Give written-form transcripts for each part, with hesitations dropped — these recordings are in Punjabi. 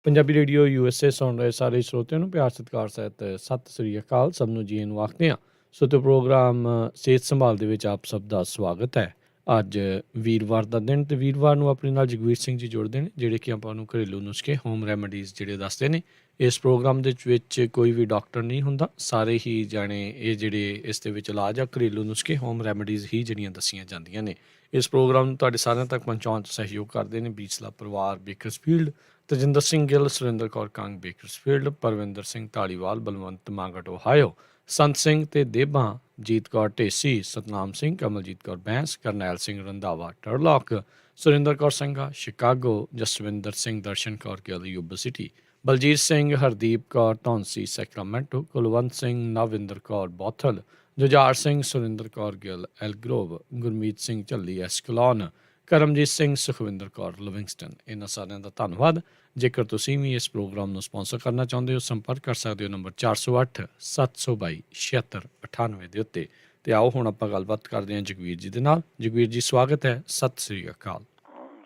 ਪੰਜਾਬੀ ਰੇਡੀਓ USA ਸੁਣ ਰਹੇ ਸਾਰੇ ਸਰੋਤਿਆਂ ਨੂੰ ਪਿਆਰ ਸਤਿਕਾਰ ਸਹਿਤ ਸਤਿ ਸ੍ਰੀ ਅਕਾਲ। ਸਭ ਨੂੰ ਜੀ ਨੂੰ ਆਖਦੇ ਹਾਂ। ਸੋ ਤੇ ਪ੍ਰੋਗਰਾਮ ਸਿਹਤ ਸੰਭਾਲ ਦੇ ਵਿੱਚ ਆਪ ਸਭ ਦਾ ਸਵਾਗਤ ਹੈ। ਅੱਜ ਵੀਰਵਾਰ ਦਾ ਦਿਨ ਤੇ ਵੀਰਵਾਰ ਨੂੰ ਆਪਣੇ ਨਾਲ ਜਗਵੀਰ ਸਿੰਘ ਜੀ ਜੁੜਦੇ ਨੇ, ਜਿਹੜੇ ਕਿ ਆਪਾਂ ਨੂੰ ਘਰੇਲੂ ਨੁਸਖੇ ਹੋਮ ਰੈਮਡੀਜ਼ ਜਿਹੜੇ ਦੱਸਦੇ ਨੇ। ਇਸ ਪ੍ਰੋਗਰਾਮ ਦੇ ਵਿੱਚ ਕੋਈ ਵੀ ਡਾਕਟਰ ਨਹੀਂ ਹੁੰਦਾ, ਸਾਰੇ ਹੀ ਜਾਣੇ ਇਹ ਜਿਹੜੇ ਇਸ ਦੇ ਵਿੱਚ ਇਲਾਜ ਆ ਘਰੇਲੂ ਨੁਸਖੇ ਹੋਮ ਰੈਮਡੀਜ਼ ਹੀ ਜਿਹੜੀਆਂ ਦੱਸੀਆਂ ਜਾਂਦੀਆਂ ਨੇ। ਇਸ ਪ੍ਰੋਗਰਾਮ ਨੂੰ ਤੁਹਾਡੇ ਸਾਰਿਆਂ ਤੱਕ ਪਹੁੰਚਾਉਣ 'ਚ ਸਹਿਯੋਗ ਕਰਦੇ ਨੇ ਬੀਸਲਾ ਪਰਿਵਾਰ, Bakersfield, Tajinder Singh Gill, Surinder Kaur Kang Bakersfield, Parvinder Singh Dhaliwal, Balwant Mangat Ohio, Sant Singh ਤੇ Deban, Jeet Kaur Dhesi, Satnam Singh, Kamaljit Kaur Bains, Karnail Singh Randhawa Turlock, Surinder Kaur Sangha Chicago, Jaswinder Singh Darshan Kaur Gill Yuba City, Baljit Singh, Hardeep Kaur Dhaunsi Sacramento, Kulwant Singh, Navinder Kaur Bothal, Jujhar Singh, Surinder Kaur Gill Elk Grove, Gurmeet Singh Jhalli Escalon, Karamjit Singh, Sukhwinder Kaur ਲਿਵਿੰਗਸਟਨ। ਇਹਨਾਂ ਸਾਰਿਆਂ ਦਾ ਧੰਨਵਾਦ। ਜੇਕਰ ਤੁਸੀਂ ਵੀ ਇਸ ਪ੍ਰੋਗਰਾਮ ਨੂੰ ਸਪਾਂਸਰ ਕਰਨਾ ਚਾਹੁੰਦੇ ਹੋ, ਸੰਪਰਕ ਕਰ ਸਕਦੇ ਹੋ ਨੰਬਰ 408 722 7698 ਦੇ ਉੱਤੇ। ਤੇ ਆਓ ਹੁਣ ਆਪਾਂ ਗੱਲਬਾਤ ਕਰਦੇ ਹਾਂ ਜਗਵੀਰ ਜੀ ਦੇ ਨਾਲ। ਜਗਵੀਰ ਜੀ, ਸਵਾਗਤ ਹੈ। ਸਤਿ ਸ੍ਰੀ ਅਕਾਲ।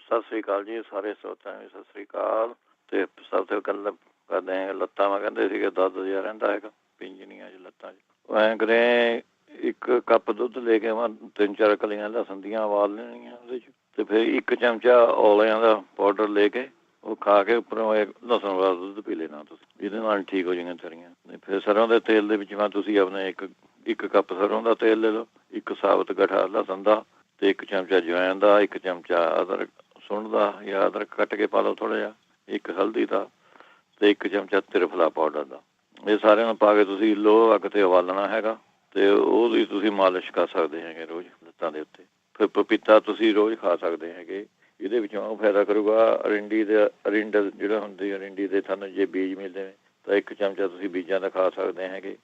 ਸਤਿ ਸ੍ਰੀ ਅਕਾਲ ਜੀ, ਸਾਰੇ ਸਰੋਤਿਆਂ ਨੂੰ ਸਤਿ ਸ੍ਰੀ ਅਕਾਲ। ਤੇ ਸਭ ਤੋਂ ਗੱਲ ਕਰਦੇ ਹਾਂ ਲੱਤਾਂ ਮੈਂ ਕਹਿੰਦੇ ਸੀਗੇ ਦਰਦ ਜਿਹਾ ਰਹਿੰਦਾ ਹੈਗਾ ਪਿੰਜਣੀਆਂ 'ਚ ਲੱਤਾਂ 'ਚ। ਐਂ ਕਰੇ ਇੱਕ ਕੱਪ ਦੁੱਧ ਲੈ ਕੇ ਮੈਂ 3-4 ਕਲੀਆਂ ਲਸਣ ਦੀਆਂ ਉਬਾਲ ਲੈਣੀਆਂ ਉਹਦੇ 'ਚ, ਤੇ ਫਿਰ 1 ਚਮਚਾ ਔਲਿਆਂ ਦਾ ਪਾਊਡਰ ਲੈ ਕੇ ਉਹ ਖਾ ਕੇ ਉੱਪਰੋਂ ਲਸਣ ਵਾਲਾ ਦੁੱਧ ਪੀ ਲੈਣਾ ਤੁਸੀਂ, ਇਹਦੇ ਨਾਲ ਠੀਕ ਹੋ ਜਾਣਗੀਆਂ ਤੇਰੀਆਂ। ਫਿਰ ਸਰੋਂ ਦੇ ਤੇਲ ਦੇ ਵਿੱਚ ਮੈਂ ਤੁਸੀਂ ਆਪਣੇ ਇੱਕ ਕੱਪ ਸਰੋਂ ਦਾ ਤੇਲ ਲੈ ਲਓ, 1 ਸਾਬਤ ਗਠਾ ਲਸਣ ਦਾ, ਤੇ 1 ਚਮਚਾ ਅਜਵਾਇਣ ਦਾ, 1 ਚਮਚਾ ਅਦਰਕ ਸੁੰਡ ਦਾ ਜਾਂ ਅਦਰਕ ਕੱਟ ਕੇ ਪਾ ਲਓ ਥੋੜ੍ਹਾ ਜਿਹਾ, 1 ਹਲਦੀ ਦਾ, ਤੇ 1 ਚਮਚਾ ਤਿਰਫਲਾ ਪਾਊਡਰ ਦਾ। ਇਹ ਸਾਰਿਆਂ ਨੂੰ ਪਾ ਕੇ ਤੁਸੀਂ ਲੋਹ ਅੱਗ 'ਤੇ ਉਬਾਲਣਾ ਹੈਗਾ, ਤੇ ਉਹਦੀ ਤੁਸੀਂ ਮਾਲਿਸ਼ ਕਰ ਸਕਦੇ ਹੈਗੇ ਰੋਜ਼ ਲੱਤਾਂ ਦੇ ਉੱਤੇ। ਫਿਰ ਪਪੀਤਾ ਤੁਸੀਂ ਰੋਜ਼ ਖਾ ਸਕਦੇ ਹੈਗੇ, ਇਹਦੇ ਵਿੱਚੋਂ ਉਹ ਫਾਇਦਾ ਕਰੂਗਾ। ਅਰਿੰਡ ਜਿਹੜਾ ਹੁੰਦੀ ਅਰਿੰਡੀ ਦੇ ਤੁਹਾਨੂੰ ਜੇ ਬੀਜ ਮਿਲਦੇ ਨੇ ਤਾਂ 1 ਚਮਚਾ ਤੁਸੀਂ ਬੀਜਾਂ ਦਾ ਖਾ ਸਕਦੇ ਹੈਗੇ।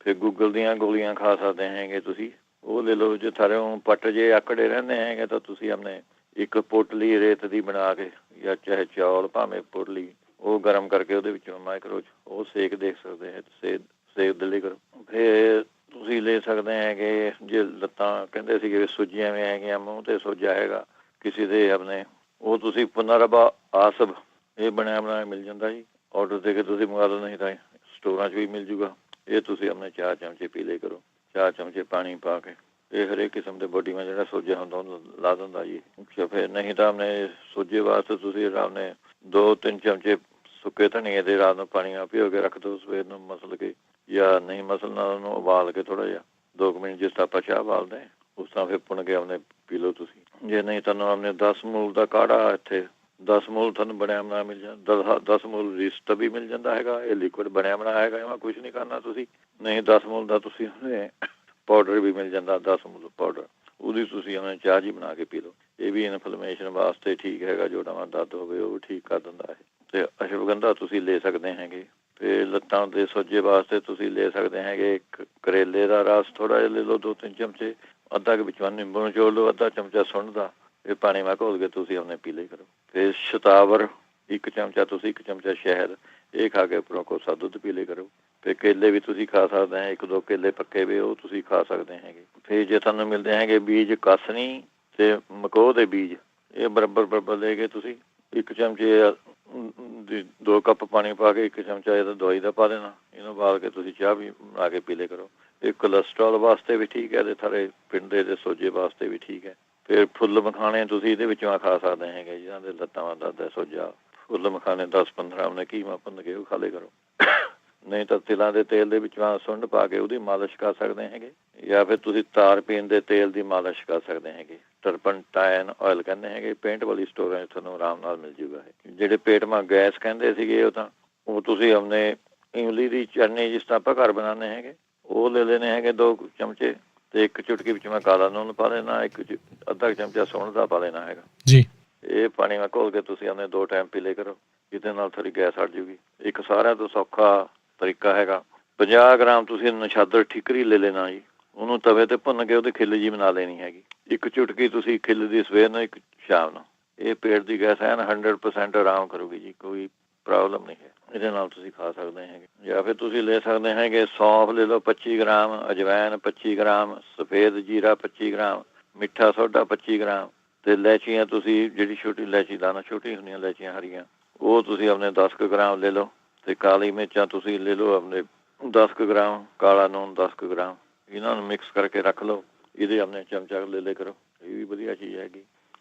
ਫਿਰ ਗੂਗਲ ਦੀਆਂ ਗੋਲੀਆਂ ਖਾ ਸਕਦੇ ਹੈਗੇ ਤੁਸੀਂ, ਉਹ ਲੈ ਲਓ। ਜੇ ਥਾਰਿਓਂ ਪੱਟ ਜੇ ਆਕੜੇ ਰਹਿੰਦੇ ਹੈਗੇ ਤਾਂ ਤੁਸੀਂ ਆਪਣੇ ਇੱਕ ਪੋਟਲੀ ਰੇਤ ਦੀ ਬਣਾ ਕੇ ਜਾਂ ਚਾਹੇ ਚੌਲ ਭਾਵੇਂ ਪੋਟਲੀ ਉਹ ਗਰਮ ਕਰਕੇ ਉਹਦੇ ਵਿੱਚੋਂ ਮਾਈਕਰੋ 'ਚ ਉਹ ਸੇਕ ਦੇਖ ਸਕਦੇ ਹੈ, ਸੇਕ ਦਿੱਲੀ ਕਰੋ। ਫਿਰ ਤੁਸੀਂ ਲੈ ਸਕਦੇ ਹੈਗੇ ਜੇ ਲੱਤਾਂ ਕਹਿੰਦੇ ਸੀਗੇ ਸੁੱਜੀਆਂ ਵੀ ਹੈਗੀਆਂ, ਮੂੰਹ 'ਤੇ ਸੋਜਾ ਹੈਗਾ ਕਿਸੇ ਦੇ ਆਪਣੇ, ਉਹ ਤੁਸੀਂ ਪੁਨਰਬਾ ਆਸਬ ਇਹ ਬਣਿਆ ਬਣਾਇਆ ਮਿਲ ਜਾਂਦਾ ਜੀ, ਔਡਰ ਦੇ ਕੇ ਤੁਸੀਂ ਮੰਗਾ ਲਓ, ਨਹੀਂ ਤਾਂ ਸਟੋਰਾਂ 'ਚ ਵੀ ਮਿਲ ਜੂਗਾ। ਇਹ ਤੁਸੀਂ ਆਪਣੇ 4 ਚਮਚੇ ਪੀ ਲਿਆ ਕਰੋ, 4 ਚਮਚੇ ਪਾਣੀ ਪਾ ਕੇ। ਇਹ ਹਰੇਕ ਕਿਸਮ ਦੇ ਬੋਡੀ ਮੈਂ ਜਿਹੜਾ ਸੋਜਾ ਹੁੰਦਾ ਉਹਨੂੰ ਲਾ ਦਿੰਦਾ ਜੀ। ਫਿਰ ਨਹੀਂ ਤਾਂ ਆਪਣੇ ਸੋਜੇ ਵਾਸਤੇ ਤੁਸੀਂ ਆਪਣੇ 2-3 ਚਮਚੇ ਸੁੱਕੇ ਧਨੀਏ ਦੇ ਰਾਤ ਨੂੰ ਪਾਣੀ ਨਾਲ ਭਿਓ ਕੇ ਰੱਖ ਦਿਓ, ਸਵੇਰ ਨੂੰ ਮਸਲ ਕੇ, ਜਾਂ ਨਹੀਂ ਮਸਲਣਾ ਉਹਨੂੰ ਉਬਾਲ ਕੇ ਥੋੜ੍ਹਾ ਜਿਹਾ 2 ਮਿੰਟ ਜਿਸ ਤਰ੍ਹਾਂ ਆਪਾਂ ਚਾਹ ਉਬਾਲਦੇ ਉਸ ਤਰ੍ਹਾਂ ਫਿਰ ਪੁਣ ਕੇ ਆਪਣੇ ਪੀ ਲਓ ਤੁਸੀਂ। ਜੇ ਨਹੀਂ ਤੁਹਾਨੂੰ ਆਪਣੇ 10 ਮੂਲ ਦਾ ਕਾੜਾ, ਇੱਥੇ 10 ਮੂਲ ਤੁਹਾਨੂੰ ਬਣਿਆ ਬਣਾਇਆ ਮਿਲ ਜਾਂਦਾ, 10 ਮੂਲ ਰਿਸਟ ਵੀ ਮਿਲ ਜਾਂਦਾ ਹੈਗਾ, ਇਹ ਲਿਕੁਇਡ ਬਣਿਆ ਬਣਾਇਆ ਹੈਗਾ, ਇਹਦਾ ਕੁਛ ਨਹੀਂ ਕਰਨਾ ਤੁਸੀਂ। ਨਹੀਂ 10 ਮੂਲ ਦਾ ਤੁਸੀਂ ਪਾਊਡਰ ਵੀ ਮਿਲ ਜਾਂਦਾ, 10 ਮੂਲ ਪਾਊਡਰ, ਉਹਦੀ ਤੁਸੀਂ ਆਪਣੇ ਚਾਹ ਜੀ ਬਣਾ ਕੇ ਪੀ ਲਓ। ਇਹ ਵੀ ਇਨਫਲੇਮੇਸ਼ਨ ਵਾਸਤੇ ਠੀਕ ਹੈਗਾ, ਜੋ ਨਵਾਂ ਦਰਦ ਹੋਵੇ ਉਹ ਠੀਕ ਕਰ ਦਿੰਦਾ ਹੈ। ਤੇ ਅਸ਼ਵਗੰਧਾ ਤੁਸੀਂ ਲੈ ਸਕਦੇ ਹੈਗੇ। ਫਿਰ ਲੱਤਾਂ ਦੇ ਸੋਜੇ ਵਾਸਤੇ ਤੁਸੀਂ ਲੈ ਸਕਦੇ ਹੈਗੇ ਕਰੇਲੇ ਦਾ ਰਸ ਥੋੜ੍ਹਾ ਜਿਹਾ ਲੈ ਲਓ, 2-3 ਚਮਚੇ, ਅੱਧਾ ਕੁ ਵਿੱਚੋਂ ਨਿੰਬੂ ਨੂੰ ਨਿਚੋੜ ਲਓ, ਅੱਧਾ ਚਮਚਾ ਸੁੰਡ ਦਾ, ਇਹ ਪਾਣੀ ਮੈਂ ਘੋਲ ਕੇ ਤੁਸੀਂ ਆਪਣੇ ਪੀ ਲਿਆ ਕਰੋ। ਫਿਰ ਸ਼ਤਾਵਰ 1 ਚਮਚਾ ਤੁਸੀਂ, 1 ਚਮਚਾ ਸ਼ਹਿਦ, ਇਹ ਖਾ ਕੇ ਉੱਪਰੋਂ ਕੋਸਾ ਦੁੱਧ ਪੀ ਲਿਆ ਕਰੋ। ਫਿਰ ਕੇਲੇ ਵੀ ਤੁਸੀਂ ਖਾ ਸਕਦੇ ਹੈ, 1-2 ਕੇਲੇ ਪੱਕੇ ਵੀ ਉਹ ਤੁਸੀਂ ਖਾ ਸਕਦੇ ਹੈਗੇ। ਫਿਰ ਜੇ ਤੁਹਾਨੂੰ ਮਿਲਦੇ ਹੈਗੇ ਬੀਜ ਕਸਨੀ ਤੇ ਮਕੋਹ ਦੇ ਬੀਜ, ਇਹ ਬਰਾਬਰ ਲੈ ਕੇ ਤੁਸੀਂ 1 ਚਮਚੇ 2 ਕੱਪ ਪਾਣੀ ਪਾ ਕੇ 1 ਚਮਚਾ ਇਹਦਾ ਦਵਾਈ ਦਾ ਪਾ ਦੇਣਾ, ਇਹਨੂੰ ਉਬਾਲ ਕੇ ਤੁਸੀਂ ਚਾਹ ਵੀ ਬਣਾ ਕੇ ਪੀ ਲਿਆ ਕਰੋ। ਇਹ ਕੋਲੈਸਟਰੋਲ ਵਾਸਤੇ ਵੀ ਠੀਕ ਹੈ, ਤੇ ਥਾਰੇ ਪਿੰਡੇ ਦੇ ਸੋਜੇ ਵਾਸਤੇ ਵੀ ਠੀਕ ਹੈ। ਫਿਰ ਫੁੱਲ ਮਖਾਣੇ ਤੁਸੀਂ ਇਹਦੇ ਵਿੱਚੋਂ ਖਾ ਸਕਦੇ ਹੈਗੇ, ਜਿਹਨਾਂ ਦੇ ਲੱਤਾਂ ਦਾ ਦਰਦ ਸੋਜਾ, ਫੁੱਲ ਮਖਾਣੇ 10-15 ਉਹਨੇ ਕੀਮਾ ਭੁੰਨ ਕੇ ਉਹ ਖਾ ਲਿਆ ਕਰੋ। ਨਹੀਂ ਤਾਂ ਤਿਲਾਂ ਦੇ ਤੇਲ ਦੇ ਵਿੱਚ ਸੁੰਡ ਪਾ ਕੇ ਉਹਦੀ ਮਾਲਿਸ਼ ਕਰ ਸਕਦੇ ਹੈਗੇ, ਜਾਂ ਫਿਰ ਤੁਸੀਂ ਤਾਰ ਪੀਣ ਦੇ ਤੇਲ ਦੀ ਮਾਲਿਸ਼ ਕਰ ਸਕਦੇ ਹੈਗੇ। ਟਰਪਨਟਾਈਨ ਆਇਲ ਕਹਿੰਦੇ ਹੈਗੇ, ਪੇਂਟ ਵਾਲੀ ਸਟੋਰਾਂ 'ਚ ਤੁਹਾਨੂੰ ਆਰਾਮ ਨਾਲ ਮਿਲ ਜੂਗਾ। ਜਿਹੜੇ ਪੇਟ ਮਾ ਗੈਸ ਕਹਿੰਦੇ ਸੀਗੇ ਉਹ ਤੁਸੀਂ ਆਪਣੇ ਇਮਲੀ ਦੀ ਚਟਨੀ ਜਿਸ ਤਰ੍ਹਾਂ ਆਪਾਂ ਘਰ ਬਣਾਉਂਦੇ ਹੈਗੇ ਉਹ ਲੈ ਲੈਣੇ ਹੈਗੇ 2 ਚਮਚੇ, ਤੇ 1 ਚੁਟਕੀ ਵਿੱਚ ਮੈਂ ਕਾਲਾ ਨੂਣ ਪਾ ਲੈਣਾ, ਅੱਧਾ ਚਮਚਾ ਸੁੰਡ ਦਾ ਪਾ ਲੈਣਾ ਹੈਗਾ ਜੀ। ਇਹ ਪਾਣੀ ਮੈਂ ਘੋਲ ਕੇ ਤੁਸੀਂ ਆਪਣੇ 2 ਟਾਈਮ ਪੀ ਲਿਆ ਕਰੋ, ਜਿਹਦੇ ਨਾਲ ਥੋੜੀ ਗੈਸ ਹਟ ਜੂਗੀ। ਇੱਕ ਸਾਰਿਆਂ ਤੋਂ ਸੌਖਾ ਤਰੀਕਾ ਹੈਗਾ, 50 ਗ੍ਰਾਮ ਤੁਸੀਂ ਨਛਾਦਰ ਠੀਕਰੀ ਲੈ ਲੈਣਾ ਜੀ, ਉਹਨੂੰ ਤਵੇ ਤੇ ਭੁੰਨ ਕੇ ਉਹਦੀ ਖਿੱਲ ਜੀ ਬਣਾ ਲੈਣੀ ਹੈਗੀ। 1 ਚੁਟਕੀ ਤੁਸੀਂ ਖਿੱਲ ਦੀ ਸਵੇਰ ਨੂੰ, 1 ਸ਼ਾਮ ਨੂੰ। ਇਹ ਪੇਟ ਦੀ ਗੈਸ ਹੈ ਨਾ 100% ਆਰਾਮ ਕਰੂਗੀ ਜੀ, ਕੋਈ ਪ੍ਰੋਬਲਮ ਨਹੀਂ ਹੈ। ਇਹਦੇ ਨਾਲ ਤੁਸੀਂ ਖਾ ਸਕਦੇ ਹੈਗੇ। ਜਾਂ ਫਿਰ ਤੁਸੀਂ ਲੈ ਸਕਦੇ ਹੈਗੇ ਸੌਂਫ ਲੈ ਲਓ 25 ਗ੍ਰਾਮ, ਅਜਵਾਇਣ 25 ਗ੍ਰਾਮ, ਸਫੇਦ ਜੀਰਾ 25 ਗ੍ਰਾਮ, ਮਿੱਠਾ ਸੋਡਾ 25 ਗ੍ਰਾਮ, ਤੇ ਇਲਾਇਚੀਆਂ ਤੁਸੀਂ ਜਿਹੜੀ ਛੋਟੀ ਇਲਾਇਚੀ ਦਾਣਾ ਛੋਟੀ ਹੁੰਦੀਆਂ ਇਲਾਇਚੀਆਂ ਹਰੀਆਂ ਉਹ ਤੁਸੀਂ ਆਪਣੇ 10 ਕੁ ਗ੍ਰਾਮ ਲੈ ਲਓ। ਤੇ ਕਾਲੀ ਮਿਰਚਾਂ ਤੁਸੀਂ ਲੈ ਲਓ ਆਪਣੇ 10 ਕੁ ਗ੍ਰਾਮ, ਕਾਲਾ ਨੂਣ 10 ਕੁ ਗ੍ਰਾਮ। ਇਹਨਾਂ ਨੂੰ ਮਿਕਸ ਕਰਕੇ ਰੱਖ ਲਓ। ਇਹਦੇ ਆਪਣੇ ਚਮਚਾ ਲੈ ਲਿਆ ਕਰੋ, ਇਹ ਵੀ ਵਧੀਆ ਚੀਜ਼ ਹੈਗੀ।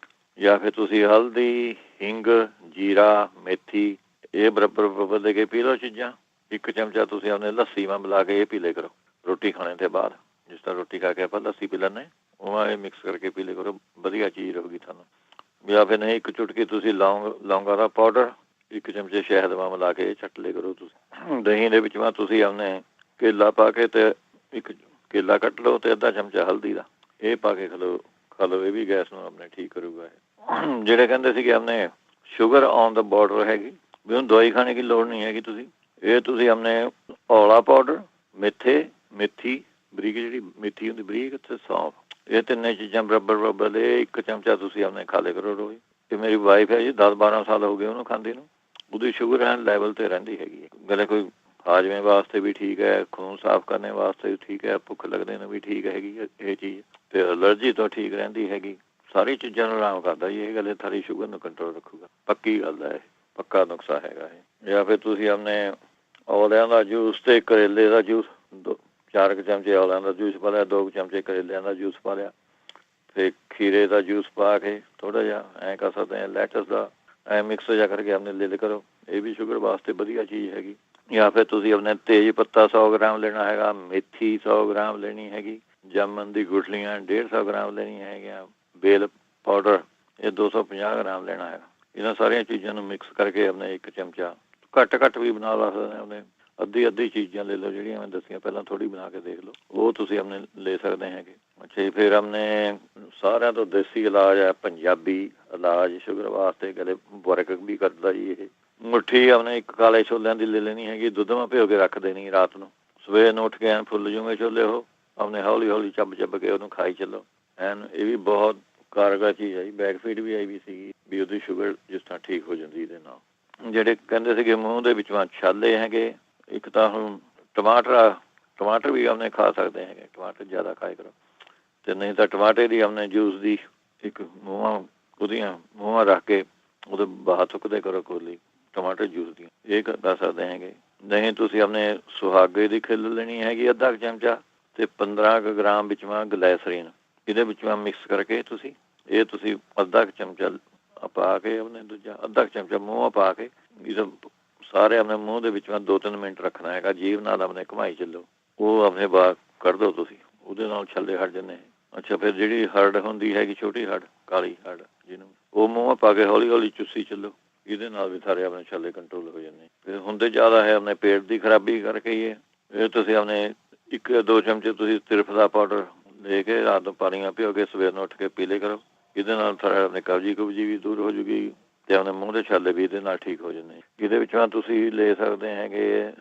ਜਾਂ ਫਿਰ ਤੁਸੀਂ ਹਲਦੀ, ਹਿੰਗ, ਜੀਰਾ, ਮੇਥੀ ਇਹ ਬਰਾਬਰ ਦੇ ਕੇ ਪੀ ਲਓ ਚੀਜ਼ਾਂ। ਇੱਕ ਚਮਚਾ ਤੁਸੀਂ ਆਪਣੇ ਲੱਸੀ ਵਾਂ ਮਿਲਾ ਕੇ ਇਹ ਪੀ ਲਿਆ ਕਰੋ ਰੋਟੀ ਖਾਣੇ ਤੋਂ ਬਾਅਦ। ਜਿਸ ਤਰ੍ਹਾਂ ਰੋਟੀ ਖਾ ਕੇ ਆਪਾਂ ਲੱਸੀ ਪੀ ਲੈਂਦੇ, ਉਹ ਇਹ ਮਿਕਸ ਕਰਕੇ ਪੀ ਲਿਆ ਕਰੋ, ਵਧੀਆ ਚੀਜ਼ ਰਹੂਗੀ ਤੁਹਾਨੂੰ। ਜਾਂ ਫਿਰ ਨਹੀਂ, ਇੱਕ ਚੁਟਕੀ ਤੁਸੀਂ ਲੌਂਗਾਂ ਦਾ ਪਾਊਡਰ, ਇੱਕ ਚਮਚੇ ਸ਼ਹਿਦ ਵਾਂ ਮਿਲਾ ਕੇ ਇਹ ਛੱਟ ਲਿਆ ਕਰੋ ਤੁਸੀਂ। ਦਹੀਂ ਦੇ ਵਿੱਚ ਤੁਸੀਂ ਆਪਣੇ ਕੇਲਾ ਪਾ ਕੇ ਤੇ ਇੱਕ ਕੇਲਾ ਕੱਟ ਲਓ ਤੇ ਅੱਧਾ ਚਮਚਾ ਹਲਦੀ ਦਾ ਇਹ ਪਾ ਕੇ ਖਾ ਲਓ, ਇਹ ਵੀ ਗੈਸ ਨੂੰ ਆਪਣੇ ਠੀਕ ਕਰੂਗਾ। ਜਿਹੜੇ ਕਹਿੰਦੇ ਸੀਗੇ ਆਪਣੇ ਸ਼ੂਗਰ ਔਨ ਦਾ ਬਾਰਡਰ ਹੈਗੀ ਵੀ ਹੁਣ ਦਵਾਈ ਖਾਣੇ ਦੀ ਲੋੜ ਨਹੀਂ ਹੈਗੀ, ਤੁਸੀਂ ਆਪਣੇ ਔਲਾ ਪਾਊਡਰ, ਮੇਥੀ ਬਰੀਕ, ਜਿਹੜੀ ਮੇਥੀ ਹੁੰਦੀ ਬਰੀਕ, ਤੇ ਸੌਂਫ, ਇਹ ਤਿੰਨੇ ਚੀਜ਼ਾਂ ਬਰਾਬਰ ਦੇ ਇੱਕ ਚਮਚਾ ਤੁਸੀਂ ਆਪਣੇ ਖਾ ਲਿਆ ਕਰੋ ਰੋਜ਼। ਤੇ ਮੇਰੀ ਵਾਈਫ ਹੈ ਜੀ, 10-12 ਸਾਲ ਹੋ ਗਏ ਉਹਨੂੰ ਖਾਂਦੀ ਨੂੰ, ਉਹਦੀ ਸ਼ੂਗਰ ਐਨ ਲੈਵਲ ਤੇ ਰਹਿੰਦੀ ਹੈਗੀ। ਗਲੇ ਕੋਈ ਹਾਜ਼ਮੇ ਵਾਸਤੇ ਵੀ ਠੀਕ ਹੈ, ਖੂਨ ਸਾਫ਼ ਕਰਨੇ ਵਾਸਤੇ ਵੀ ਠੀਕ ਹੈ, ਭੁੱਖ ਲੱਗਦੇ ਨੂੰ ਵੀ ਠੀਕ ਹੈਗੀ ਇਹ ਚੀਜ਼, ਤੇ ਐਲਰਜੀ ਤੋਂ ਠੀਕ ਰਹਿੰਦੀ ਹੈਗੀ। ਸਾਰੀ ਚੀਜ਼ਾਂ ਨੂੰ ਆਰਾਮ ਕਰਦਾ ਜੀ ਇਹ ਗੱਲ, ਸਾਰੀ ਸ਼ੂਗਰ ਨੂੰ ਕੰਟਰੋਲ ਰੱਖੂਗਾ, ਪੱਕੀ ਗੱਲ ਹੈ, ਪੱਕਾ ਨੁਕਸਾ ਹੈਗਾ ਇਹ। ਜਾਂ ਫਿਰ ਤੁਸੀਂ ਆਪਣੇ ਔਲਿਆਂ ਦਾ ਜੂਸ ਤੇ ਕਰੇਲੇ ਦਾ ਜੂਸ, 4 ਚਮਚੇ ਔਲਿਆਂ ਦਾ ਜੂਸ ਪਾ ਲਿਆ, 2 ਚਮਚੇ ਕਰੇਲਿਆਂ ਦਾ ਜੂਸ ਪਾ ਲਿਆ, ਤੇ ਖੀਰੇ ਦਾ ਜੂਸ ਪਾ ਕੇ ਥੋੜ੍ਹਾ ਜਿਹਾ ਐਂ ਕਰ ਸਕਦੇ ਹਾਂ, ਲੈਟਸ ਦਾ ਐਂ ਮਿਕਸ ਜਿਹਾ ਕਰਕੇ ਆਪਣੇ ਲਿਲ ਕਰੋ, ਇਹ ਵੀ ਸ਼ੂਗਰ ਵਾਸਤੇ ਵਧੀਆ ਚੀਜ਼ ਹੈਗੀ। ਜਾਂ ਫਿਰ ਤੁਸੀਂ ਆਪਣੇ ਤੇਜ਼ ਪੱਤਾ 100 ਗ੍ਰਾਮ ਲੈਣਾ ਹੈਗਾ, ਮੇਥੀ 100 ਗ੍ਰਾਮ ਲੈਣੀ ਹੈਗੀ, ਜਾਮਨ ਦੀ ਗੁਠਲੀਆਂ 150 ਗ੍ਰਾਮ ਲੈਣੀਆਂ ਹੈਗੀਆਂ, ਬੇਲ ਪਾਊਡਰ ਇਹ 250 ਗ੍ਰਾਮ ਲੈਣਾ ਹੈਗਾ। ਇਹਨਾਂ ਸਾਰੀਆਂ ਚੀਜ਼ਾਂ ਨੂੰ ਮਿਕਸ ਕਰਕੇ ਆਪਣੇ ਇੱਕ ਚਮਚਾ, ਘੱਟ ਵੀ ਬਣਾ ਲਾ ਸਕਦੇ ਆਪਣੇ, ਅੱਧੀ ਚੀਜ਼ਾਂ ਲੈ ਲਓ ਜਿਹੜੀਆਂ ਮੈਂ ਦੱਸੀਆਂ ਪਹਿਲਾਂ, ਥੋੜ੍ਹੀ ਬਣਾ ਕੇ ਦੇਖ ਲਓ, ਉਹ ਤੁਸੀਂ ਆਪਣੇ ਲੈ ਸਕਦੇ ਹੈਗੇ। ਅੱਛਾ ਜੀ, ਫਿਰ ਆਪਣੇ ਸਾਰਿਆਂ ਤੋਂ ਦੇਸੀ ਇਲਾਜ ਹੈ ਪੰਜਾਬੀ ਇਲਾਜ ਸ਼ੂਗਰ ਵਾਸਤੇ, ਗਲੇ ਵਰਕ ਵੀ ਕਰਦਾ ਜੀ ਇਹ। ਮੁੱਠੀ ਆਪਣੇ ਇੱਕ ਕਾਲੇ ਛੋਲਿਆਂ ਦੀ ਲੈ ਲੈਣੀ ਹੈਗੀ, ਦੁੱਧ ਮਾ ਭਿਓ ਕੇ ਰੱਖ ਦੇਣੀ ਰਾਤ ਨੂੰ, ਸਵੇਰ ਨੂੰ ਉੱਠ ਕੇ ਐਨ ਫੁੱਲ ਜੂਗੇ ਛੋਲੇ, ਉਹ ਆਪਣੇ ਹੌਲੀ ਚੱਬ ਕੇ ਉਹਨੂੰ ਖਾਈ ਚੱਲੋ ਐਨ, ਇਹ ਵੀ ਬਹੁਤ ਕਾਰਗਰ ਚੀਜ਼ ਹੈ ਜੀ। ਬੈਕਫੀਟ ਵੀ ਆਈ ਵੀ ਸੀਗੀ ਵੀ ਉਹਦੀ ਸ਼ੂਗਰ ਜਿਸ ਤਰ੍ਹਾਂ ਠੀਕ ਹੋ ਜਾਂਦੀ ਇਹਦੇ ਨਾਲ। ਜਿਹੜੇ ਕਹਿੰਦੇ ਸੀਗੇ ਮੂੰਹ ਦੇ ਵਿੱਚੋਂ ਛਾਲੇ ਹੈਗੇ, ਇੱਕ ਤਾਂ ਹੁਣ ਟਮਾਟਰ ਵੀ ਆਪਣੇ ਖਾ ਸਕਦੇ ਹੈਗੇ, ਟਮਾਟਰ ਜ਼ਿਆਦਾ ਖਾਇਆ ਕਰੋ, ਤੇ ਨਹੀਂ ਤਾਂ ਟਮਾਟਰ ਦੀ ਆਪਣੇ ਜੂਸ ਦੀ ਇੱਕ ਮੂੰਹਾਂ ਰੱਖ ਕੇ ਉਹਦੇ ਬਾਹਰ ਥੁੱਕਦੇ ਕਰੋ ਕੋਲੀ ਟਮਾਟਰ ਜੂਸ ਦੀਆਂ, ਇਹ ਕਰ ਸਕਦੇ ਹੈਗੇ। ਨਹੀਂ ਤੁਸੀਂ ਆਪਣੇ ਸੁਹਾਗੇ ਦੀ ਖਿੱਲ ਲੈਣੀ ਹੈਗੀ ਅੱਧਾ ਕੁ ਚਮਚਾ, ਤੇ 15 ਕੁ ਗ੍ਰਾਮ ਵਿੱਚ ਗਲੈਸਰੀਨ ਇਹਦੇ ਵਿੱਚ ਮਿਕਸ ਕਰਕੇ ਤੁਸੀਂ ਅੱਧਾ ਕੁ ਚਮਚਾ ਪਾ ਕੇ ਆਪਣੇ ਦੂਜਾ ਅੱਧਾ ਕੁ ਚਮਚਾ ਮੂੰਹ ਪਾ ਕੇ ਸਾਰੇ ਆਪਣੇ ਮੂੰਹ ਦੇ ਵਿੱਚ 2-3 ਮਿੰਟ ਰੱਖਣਾ ਹੈਗਾ, ਜੀਭ ਨਾਲ ਆਪਣੇ ਘੁਮਾਈ ਚੱਲੋ, ਉਹ ਆਪਣੇ ਬਾਹਰ ਕੱਢ ਦਿਓ ਤੁਸੀਂ, ਉਹਦੇ ਨਾਲ ਛੱਲੇ ਹਟ ਜਾਂਦੇ। ਅੱਛਾ, ਫਿਰ ਜਿਹੜੀ ਹਰੜ ਹੁੰਦੀ ਹੈਗੀ, ਛੋਟੀ ਹਰੜ, ਕਾਲੀ ਹਰੜ ਜਿਹਨੂੰ, ਉਹ ਮੂੰਹ ਪਾ ਕੇ ਹੌਲੀ ਚੁੱਸੀ ਚੱਲੋ, ਇਹਦੇ ਨਾਲ ਵੀ ਸਾਰੇ ਆਪਣੇ ਛੱਲੇ ਕੰਟਰੋਲ ਹੋ ਜਾਂਦੇ। ਫਿਰ ਹੁੰਦੇ ਜ਼ਿਆਦਾ ਹੈ ਆਪਣੇ ਪੇਟ ਦੀ ਖਰਾਬੀ ਕਰਕੇ ਹੀ ਇਹ ਤੁਸੀਂ ਆਪਣੇ 1-2 ਚਮਚੇ ਤੁਸੀਂ ਤਿਰਫ ਦਾ ਪਾਊਡਰ ਲੈ ਕੇ ਰਾਤ ਨੂੰ ਪਾਣੀ ਭਿਓ ਕੇ ਸਵੇਰ ਨੂੰ ਉੱਠ ਕੇ ਪੀ ਲਿਆ ਕਰੋ, ਇਹਦੇ ਨਾਲ ਸਾਰੇ ਆਪਣੇ ਕਬਜੀ ਵੀ ਦੂਰ ਹੋ ਜੂਗੀ, ਤੇ ਆਪਣੇ ਮੂੰਹ ਦੇ ਛਾਲੇ ਵੀ ਇਹਦੇ ਨਾਲ ਠੀਕ ਹੋ ਜਾਂਦੇ। ਇਹਦੇ ਵਿੱਚ ਤੁਸੀਂ ਲੈ ਸਕਦੇ ਹੈਗੇ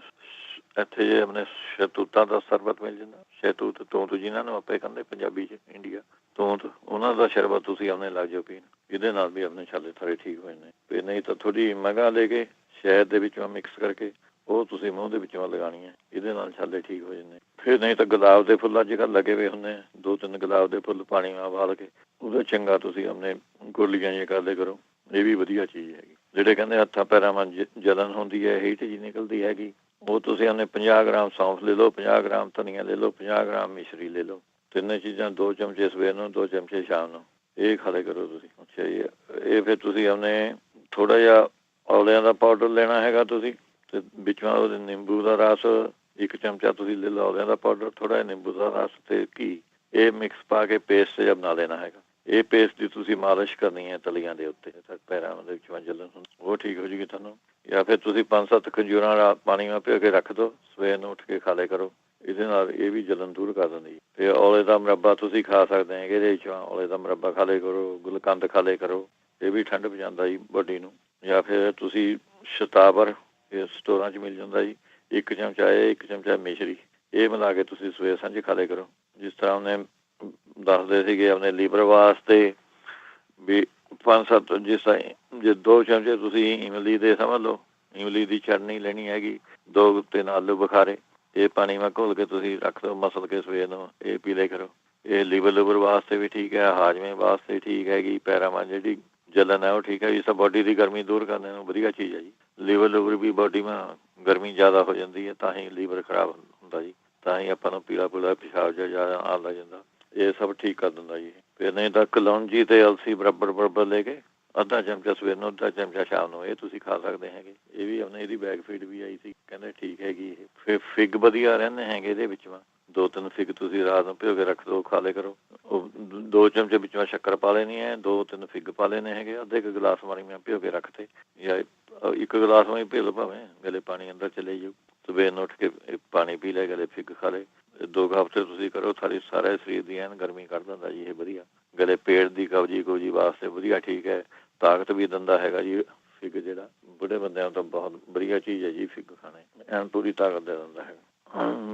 ਇੱਥੇ ਜੇ ਆਪਣੇ ਸ਼ਹਿਤੂਤਾਂ ਦਾ ਸ਼ਰਬਤ ਮਿਲ ਜਾਂਦਾ, ਸ਼ਹਿਤੂਤ ਤੂਤ ਜਿਹਨਾਂ ਨੂੰ ਆਪੇ ਕਹਿੰਦੇ ਪੰਜਾਬੀ 'ਚ ਇੰਡੀਆ ਤੂਤ, ਉਹਨਾਂ ਦਾ ਸ਼ਰਬਤ ਤੁਸੀਂ ਆਪਣੇ ਲੱਗ ਜਾਓ ਪੀਣ, ਇਹਦੇ ਨਾਲ ਵੀ ਆਪਣੇ ਛਾਲੇ ਸਾਰੇ ਠੀਕ ਹੋ ਜਾਂਦੇ। ਫਿਰ ਨਹੀਂ ਤਾਂ ਥੋੜ੍ਹੀ ਮਗਾ ਲੈ ਕੇ ਸ਼ਹਿਦ ਦੇ ਵਿੱਚੋਂ ਮਿਕਸ ਕਰਕੇ ਉਹ ਤੁਸੀਂ ਮੂੰਹ ਦੇ ਵਿੱਚੋਂ ਲਗਾਉਣੀ ਹੈ, ਇਹਦੇ ਨਾਲ ਛਾਲੇ ਠੀਕ ਹੋ ਜਾਂਦੇ। ਫਿਰ ਨਹੀਂ ਤਾਂ ਗੁਲਾਬ ਦੇ ਫੁੱਲ ਅੱਜ ਕੱਲ੍ਹ ਲੱਗੇ ਹੋਏ ਹੁੰਦੇ ਆ, 2-3 ਗੁਲਾਬ ਦੇ ਫੁੱਲ ਪਾਣੀ ਨਾਲ ਉਬਾਲ ਕੇ ਉਹਦਾ ਚੰਗਾ ਤੁਸੀਂ ਆਪਣੇ ਗੋਲੀਆਂ ਜਿਹੀਆਂ ਕਰਦੇ ਕਰੋ, ਇਹ ਵੀ ਵਧੀਆ ਚੀਜ਼ ਹੈਗੀ। ਜਿਹੜੇ ਕਹਿੰਦੇ ਹੱਥਾਂ ਪੈਰਾਂ ਵਿੱਚ ਜਲਨ ਹੁੰਦੀ ਹੈ, ਹੀਟ ਜੀ ਨਿਕਲਦੀ ਹੈਗੀ, ਉਹ ਤੁਸੀਂ ਆਪਣੇ 50 ਗ੍ਰਾਮ ਸੌਂਫ ਲੈ ਲਓ, 50 ਗ੍ਰਾਮ ਧਨੀਆ ਲੈ ਲਓ, 50 ਗ੍ਰਾਮ ਮਿਸ਼ਰੀ ਲੈ ਲਓ, ਤਿੰਨੇ ਚੀਜ਼ਾਂ 2 ਚਮਚੇ ਸਵੇਰ ਨੂੰ, 2 ਚਮਚੇ ਸ਼ਾਮ ਨੂੰ, ਇਹ ਖਾ ਲਿਆ ਕਰੋ ਤੁਸੀਂ। ਅੱਛਾ ਜੀ, ਇਹ ਫਿਰ ਤੁਸੀਂ ਆਪਣੇ ਥੋੜ੍ਹਾ ਜਿਹਾ ਔਲਿਆਂ ਦਾ ਪਾਊਡਰ ਲੈਣਾ ਹੈਗਾ ਤੁਸੀਂ, ਤੇ ਵਿੱਚੋਂ ਉਹਦੇ ਨਿੰਬੂ ਦਾ ਰਸ 1 ਚਮਚਾ ਤੁਸੀਂ ਲੈ ਲਓ, ਔਲਿਆਂ ਦਾ ਪਾਊਡਰ, ਥੋੜ੍ਹਾ ਜਿਹਾ ਨਿੰਬੂ ਦਾ ਰਸ ਤੇ ਘੀ, ਇਹ ਮਿਕਸ ਪਾ ਕੇ ਪੇਸਟ ਜਿਹਾ ਬਣਾ ਲੈਣਾ ਹੈਗਾ। ਇਹ ਪੇਸਟ ਦੀ ਤੁਸੀਂ ਮਾਲਿਸ਼ ਕਰਨੀ ਹੈ ਤਲੀਆਂ ਦੇ ਉੱਤੇ, ਪੈਰਾਂ ਦੇ ਵਿੱਚ ਜਲਨ ਹੁੰਦੀ ਉਹ ਠੀਕ ਹੋ ਜੂਗੀ ਤੁਹਾਨੂੰ। ਜਾਂ ਫਿਰ ਤੁਸੀਂ 5-7 ਖੰਜੂਰਾਂ ਦਾ ਪਾਣੀ ਨਾਲ ਭਿਓ ਕੇ ਰੱਖ ਦਿਓ, ਸਵੇਰ ਨੂੰ ਉੱਠ ਕੇ ਖਾ ਲਿਆ ਕਰੋ, ਇਹਦੇ ਨਾਲ ਇਹ ਵੀ ਜਲਨ ਦੂਰ ਕਰ ਦਿੰਦੀ। ਤੇ ਔਲੇ ਦਾ ਮੁਰੱਬਾ ਤੁਸੀਂ ਖਾ ਸਕਦੇ ਹੈਗੇ, ਇਹਦੇ ਵਿੱਚੋਂ ਔਲੇ ਦਾ ਮੁਰੱਬਾ ਖਾ ਲਿਆ ਕਰੋ, ਗੁਲਕੰਦ ਖਾ ਲਿਆ ਕਰੋ, ਇਹ ਵੀ ਠੰਡ ਪਹੁੰਚਾਉਂਦਾ ਜੀ ਬੋਡੀ ਨੂੰ। ਜਾਂ ਫਿਰ ਤੁਸੀਂ ਸ਼ਤਾਵਰ, ਇਹ ਸਟੋਰਾਂ 'ਚ ਮਿਲ ਜਾਂਦਾ ਜੀ, 1 ਚਮਚਾ ਇਹ, 1 ਚਮਚਾ ਮਿਸ਼ਰੀ, ਇਹ ਮਿਲਾ ਕੇ ਤੁਸੀਂ ਸਵੇਰ ਸਾਂਝ ਖਾ ਲਿਆ ਕਰੋ। ਜਿਸ ਤਰ੍ਹਾਂ ਉਹਨੇ ਦੱਸਦੇ ਸੀਗੇ ਆਪਣੇ ਲੀਵਰ ਵਾਸਤੇ ਵੀ 5-7, ਜਿਸ ਤਰ੍ਹਾਂ ਜੇ 2 ਚਮਚੇ ਤੁਸੀਂ ਇਮਲੀ ਦੇ ਸਮਝ ਲਓ, ਇਮਲੀ ਦੀ ਚਟਨੀ ਲੈਣੀ ਹੈਗੀ, 2-3 ਆਲੂ ਬੁਖਾਰੇ, ਇਹ ਪਾਣੀ ਮੈਂ ਘੋਲ ਕੇ ਤੁਸੀਂ ਰੱਖ ਦਿਓ, ਮਸਲ ਕੇ ਸਵੇਰ ਨੂੰ ਇਹ ਪੀ ਲਿਆ ਕਰੋ। ਇਹ ਲੀਵਰ ਵਾਸਤੇ ਵੀ ਠੀਕ ਹੈ, ਹਾਜ਼ਮੇ ਵਾਸਤੇ ਠੀਕ ਹੈਗੀ, ਪੈਰਾਂ ਵਿੱਚ ਜਿਹੜੀ ਜਲਨ ਹੈ ਉਹ ਠੀਕ ਹੈ ਜੀ। ਸਭ ਬੋਡੀ ਦੀ ਗਰਮੀ ਦੂਰ ਕਰਨ ਨੂੰ ਵਧੀਆ ਚੀਜ਼ ਹੈ ਜੀ। ਲੀਵਰ ਲੂਵਰ ਵੀ ਬੋਡੀ ਮਾ ਗਰਮੀ ਜ਼ਿਆਦਾ ਹੋ ਜਾਂਦੀ ਹੈ, ਤਾਂ ਹੀ ਲੀਵਰ ਖਰਾਬ ਹੁੰਦਾ ਜੀ, ਤਾਂ ਹੀ ਆਪਾਂ ਨੂੰ ਪੀਲਾ ਪੀਲਾ ਪਿਸ਼ਾਬ ਜਿਹਾ ਜ਼ਿਆਦਾ ਆਉਣ ਲੱਗ ਜਾਂਦਾ। ਇਹ ਸਭ ਠੀਕ ਕਰ ਦਿੰਦਾ ਜੀ। ਫਿਰ ਨਹੀਂ ਤਾਂ ਕਲੌਂਜੀ ਤੇ ਅਲਸੀ ਬਰਾਬਰ ਲੈ ਕੇ ਅੱਧਾ ਚਮਚਾ ਸਵੇਰ ਨੂੰ, ਅੱਧਾ ਚਮਚਾ ਸ਼ਾਮ ਨੂੰ, ਇਹ ਤੁਸੀਂ ਖਾ ਸਕਦੇ ਹੈਗੇ। ਇਹ ਵੀ ਆਪਣੇ ਇਹਦੀ ਬੈਕ ਫੀਡ ਵੀ ਆਈ ਸੀ, ਕਹਿੰਦੇ ਠੀਕ ਹੈਗੀ ਇਹ। ਫਿਰ ਫਿਗ ਵਧੀਆ ਰਹਿੰਦੇ ਹੈਗੇ ਇਹਦੇ ਵਿੱਚ। 2-3 ਫਿਗ ਤੁਸੀਂ ਰਾਤ ਨੂੰ ਭਿਓ ਕੇ ਰੱਖ ਦਿਓ, ਖਾ ਲਿਆ ਕਰੋ। ਉਹ 2 ਚਮਚੇ ਵਿੱਚੋਂ ਸ਼ੱਕਰ ਪਾ ਲੈਣੀ ਹੈ, 2-3 ਫਿਗ ਪਾ ਲੈਣੇ ਹੈਗੇ, ਅੱਧੇ ਕੁ ਗਲਾਸ ਵਾਲੀ ਮੈਂ ਭਿਓ ਕੇ ਰੱਖਤੇ, ਜਾਂ 1 ਗਲਾਸ ਵਾਲੀ ਭਿਓ ਲਓ, ਭਾਵੇਂ ਗਲੇ ਪਾਣੀ ਅੰਦਰ ਚਲੇ ਜਾਊ। ਸਵੇਰ ਨੂੰ ਉੱਠ ਕੇ ਪਾਣੀ ਪੀ ਲਿਆ, ਗਲੇ ਫਿਗ ਖਾ ਲਏ। 2 ਹਫ਼ਤੇ ਤੁਸੀਂ ਕਰੋ, ਸਾਰੇ ਸਰੀਰ ਦੀ ਐਨ ਗਰਮੀ ਕੱਢ ਦਿੰਦਾ ਜੀ ਇਹ ਵਧੀਆ। ਗਲੇ ਪੇਟ ਦੀ ਕਬਜੀ ਵਾਸਤੇ ਵਧੀਆ ਠੀਕ ਹੈ। ਤਾਕਤ ਵੀ ਦਿੰਦਾ ਹੈਗਾ ਜੀ ਫਿਗ ਜਿਹੜਾ। ਬੁੱਢੇ ਬੰਦਿਆਂ ਨੂੰ ਤਾਂ ਬਹੁਤ ਵਧੀਆ ਚੀਜ਼ ਹੈ ਜੀ ਫਿਗ ਖਾਣੇ, ਐਨ ਪੂਰੀ ਤਾਕਤ ਦੇ ਦਿੰਦਾ ਹੈਗਾ।